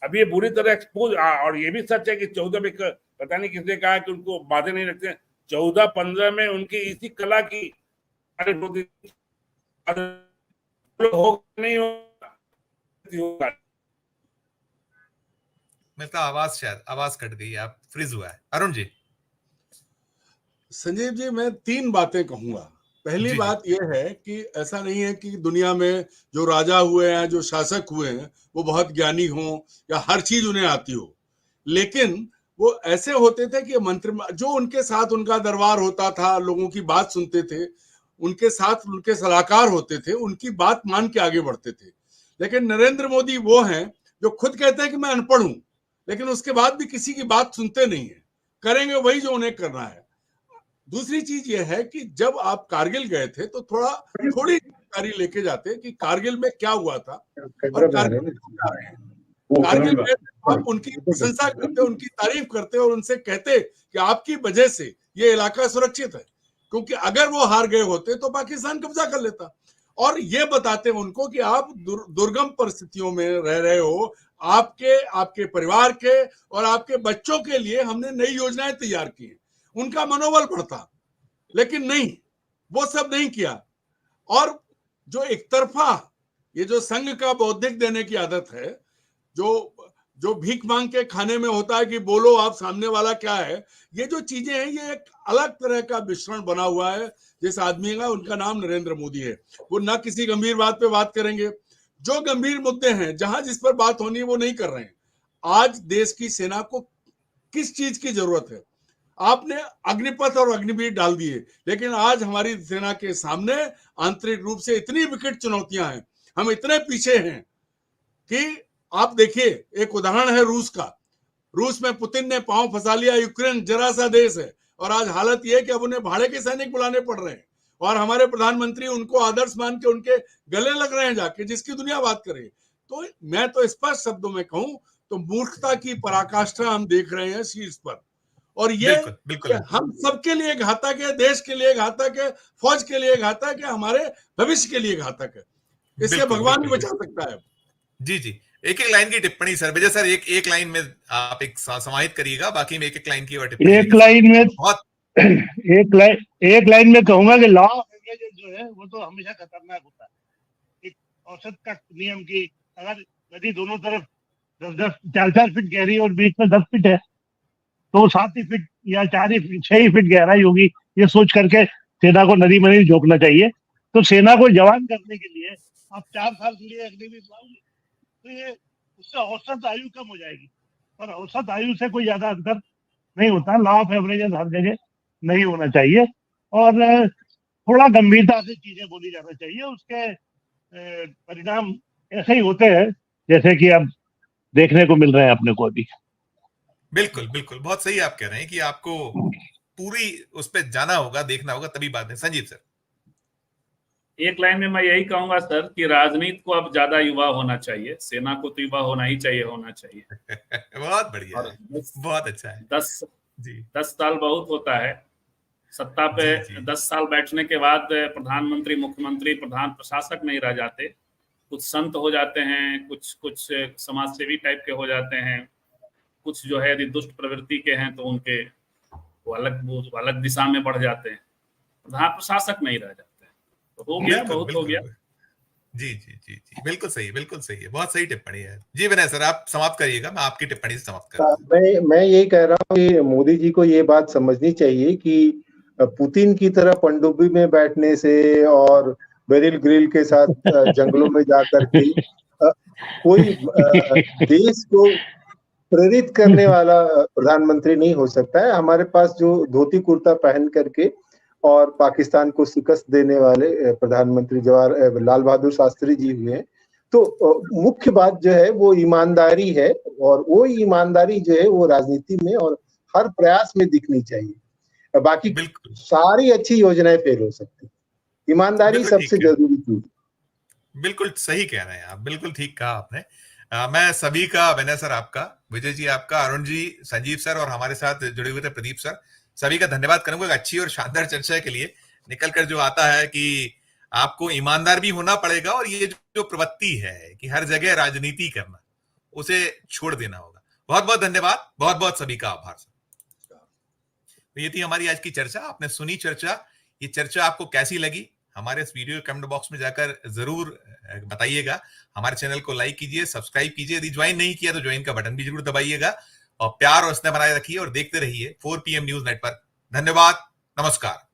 अब ये बुरी तरह एक्सपोज। और ये भी सच है कि 14 में पता नहीं किसने कहा कि उनको बातें नहीं रखते, 14-15 में उनकी इसी कला की नहीं होगा। मतलब आवाज कट गई, आप फ्रीज हुआ है। अरुण जी। संजीव जी, मैं 3 बातें कहूंगा। पहली बात यह है कि ऐसा नहीं है कि दुनिया में जो राजा हुए हैं, जो शासक हुए हैं, वो बहुत ज्ञानी हों या हर चीज उन्हें आती हो, लेकिन वो ऐसे होते थे कि मंत्री जो उनके साथ उनका दरबार होता था, लोगों की बात सुनते थे, उनके साथ उनके सलाहकार होते थे, उनकी बात मान के आगे बढ़ते थे। लेकिन नरेंद्र मोदी वो हैं जो खुद कहते हैं कि मैं अनपढ़ हूं, लेकिन उसके बाद भी किसी की बात सुनते नहीं है, करेंगे वही जो उन्हें करना है। दूसरी चीज ये है कि जब आप कारगिल गए थे तो थोड़ी जानकारी लेके जाते कि कारगिल में क्या हुआ था और कारगिल में क्या रहे हैं। कारगिल में आप उनकी प्रशंसा करते, उनकी तारीफ करते और उनसे कहते कि आपकी वजह से ये इलाका सुरक्षित है, क्योंकि अगर वो हार गए होते तो पाकिस्तान कब्जा कर लेता। और ये बताते उनको कि आप दुर्गम परिस्थितियों में रह रहे हो, आपके परिवार के और आपके बच्चों के लिए हमने नई योजनाएं तैयार की हैं, उनका मनोबल बढ़ता। लेकिन नहीं, वो सब नहीं किया। और जो एक तरफा ये जो संघ का बौद्धिक देने की आदत है, जो भीख मांग के खाने में होता है कि बोलो आप सामने वाला क्या है, ये जो चीजें हैं ये एक अलग तरह का मिश्रण बना हुआ है। जिस आदमी का उनका नाम नरेंद्र मोदी है, वो ना किसी गंभीर बात पे बात करेंगे, जो गंभीर मुद्दे हैं जहां जिस पर बात होनी है वो नहीं कर रहे हैं। आज देश की सेना को किस चीज की जरूरत है? आपने अग्निपथ और अग्निवीर डाल दिए, लेकिन आज हमारी सेना के सामने आंतरिक रूप से इतनी विकट चुनौतियां हैं, हम इतने पीछे हैं कि आप देखिए, एक उदाहरण है रूस का। रूस में पुतिन ने पांव फंसा लिया, यूक्रेन जरा सा देश है और आज हालत यह है कि अब उन्हें भाड़े के सैनिक बुलाने पड़ रहे हैं और हमारे प्रधानमंत्री उनको आदर्श मान के उनके गले लग रहे हैं जाके, जिसकी दुनिया बात करे। तो मैं तो स्पष्ट शब्दों में कहूं तो मूर्खता की पराकाष्ठा हम देख रहे हैं शीर्ष पर, और ये बिल्कुल। हम सबके लिए घातक है, देश के लिए घातक है, फौज के लिए घातक है, हमारे भविष्य के लिए घातक है। इससे भगवान भी बचा सकता है। जी, एक लाइन की टिप्पणी सर, विजय सर, एक लाइन में आप एक समाहित करिएगा, बाकी में एक लाइन की टिप्पणी। एक लाइन में कहूंगा कि लॉ ऑफ एवरेजेस जो है वो तो हमेशा खतरनाक होता है। एक औसत का नियम की अगर नदी दोनों तरफ 4 फीट गहरी और बीच में 10 फीट है तो 7 ही फीट या 6 ही फीट गहराई होगी, ये सोच करके सेना को नदी में नहीं झोंकना चाहिए। तो सेना को जवान करने के लिए आप 4 साल के लिए अग्निवीर लाओगे तो ये उससे औसत आयु कम हो जाएगी, और औसत आयु से कोई ज्यादा अंतर नहीं होता। लॉ ऑफ एवरेजेस हर जगह नहीं होना चाहिए और थोड़ा गंभीरता से चीजें बोली जाना चाहिए। उसके परिणाम ऐसे ही होते हैं जैसे कि अब देखने को मिल रहे हैं अपने को अभी। बिल्कुल, बहुत सही आप कह रहे हैं कि आपको पूरी उस पर जाना होगा, देखना होगा, तभी बात है। संजीव सर, एक लाइन में मैं यही कहूंगा सर कि राजनीति को अब ज्यादा युवा होना चाहिए, सेना को तो युवा होना ही चाहिए, होना चाहिए। बहुत बढ़िया है, बहुत अच्छा है। 10 साल बहुत होता है सत्ता पे। 10 साल बैठने के बाद प्रधानमंत्री, मुख्यमंत्री, प्रधान प्रशासक नहीं रह जाते, कुछ संत हो जाते हैं, कुछ समाजसेवी टाइप के हो जाते हैं, कुछ जो है यदि दुष्ट प्रवृत्ति के हैं तो उनके वो अलग दिशा में बढ़ जाते हैं, प्रधान प्रशासक नहीं रह जाते। हो गया, बहुत हो गया। जी, बिल्कुल सही है, बहुत सही टिप्पणी है। जी विनय सर, आप समाप्त करिएगा, मैं आपकी टिप्पणी से समाप्त करूंगा। मैं यही कह रहा हूँ कि मोदी जी को ये बात समझनी चाहिए कि पुतिन की तरह पनडुब्बी में बैठने से और बेरिल ग्रिल के साथ जंगलों में जाकर के कोई देश को प्रेरित करने वाला प्रधानमंत्री नहीं हो सकता है। हमारे पास जो धोती कुर्ता पहन करके और पाकिस्तान को शिकस्त देने वाले प्रधानमंत्री लाल बहादुर शास्त्री जी हुए हैं। तो मुख्य बात जो है वो ईमानदारी है, और वो ईमानदारी जो है वो राजनीति में और हर प्रयास में दिखनी चाहिए। बाकी सारी अच्छी योजनाएं फेल हो सकती, ईमानदारी सबसे जरूरी चीज। बिल्कुल सही कह रहे हैं आप, बिल्कुल ठीक कहा आपने। मैं सभी का, विनय सर आपका, विजय जी आपका, अरुण जी, संजीव सर और हमारे साथ जुड़े हुए थे प्रदीप सर, सभी का धन्यवाद करूंगा अच्छी और शानदार चर्चा के लिए। निकल कर जो आता है कि आपको ईमानदार भी होना पड़ेगा और ये जो प्रवृत्ति है कि हर जगह राजनीति करना, उसे छोड़ देना होगा। बहुत बहुत धन्यवाद, बहुत बहुत सभी का आभार सर। तो ये थी हमारी आज की चर्चा, आपने सुनी चर्चा। ये चर्चा आपको कैसी लगी हमारे इस वीडियो कमेंट बॉक्स में जाकर जरूर बताइएगा। हमारे चैनल को लाइक कीजिए, सब्सक्राइब कीजिए, यदि ज्वाइन नहीं किया तो ज्वाइन का बटन भी जरूर दबाइएगा और प्यार और स्नेह बनाए रखिए और देखते रहिए 4 PM न्यूज नेटवर्क। धन्यवाद, नमस्कार।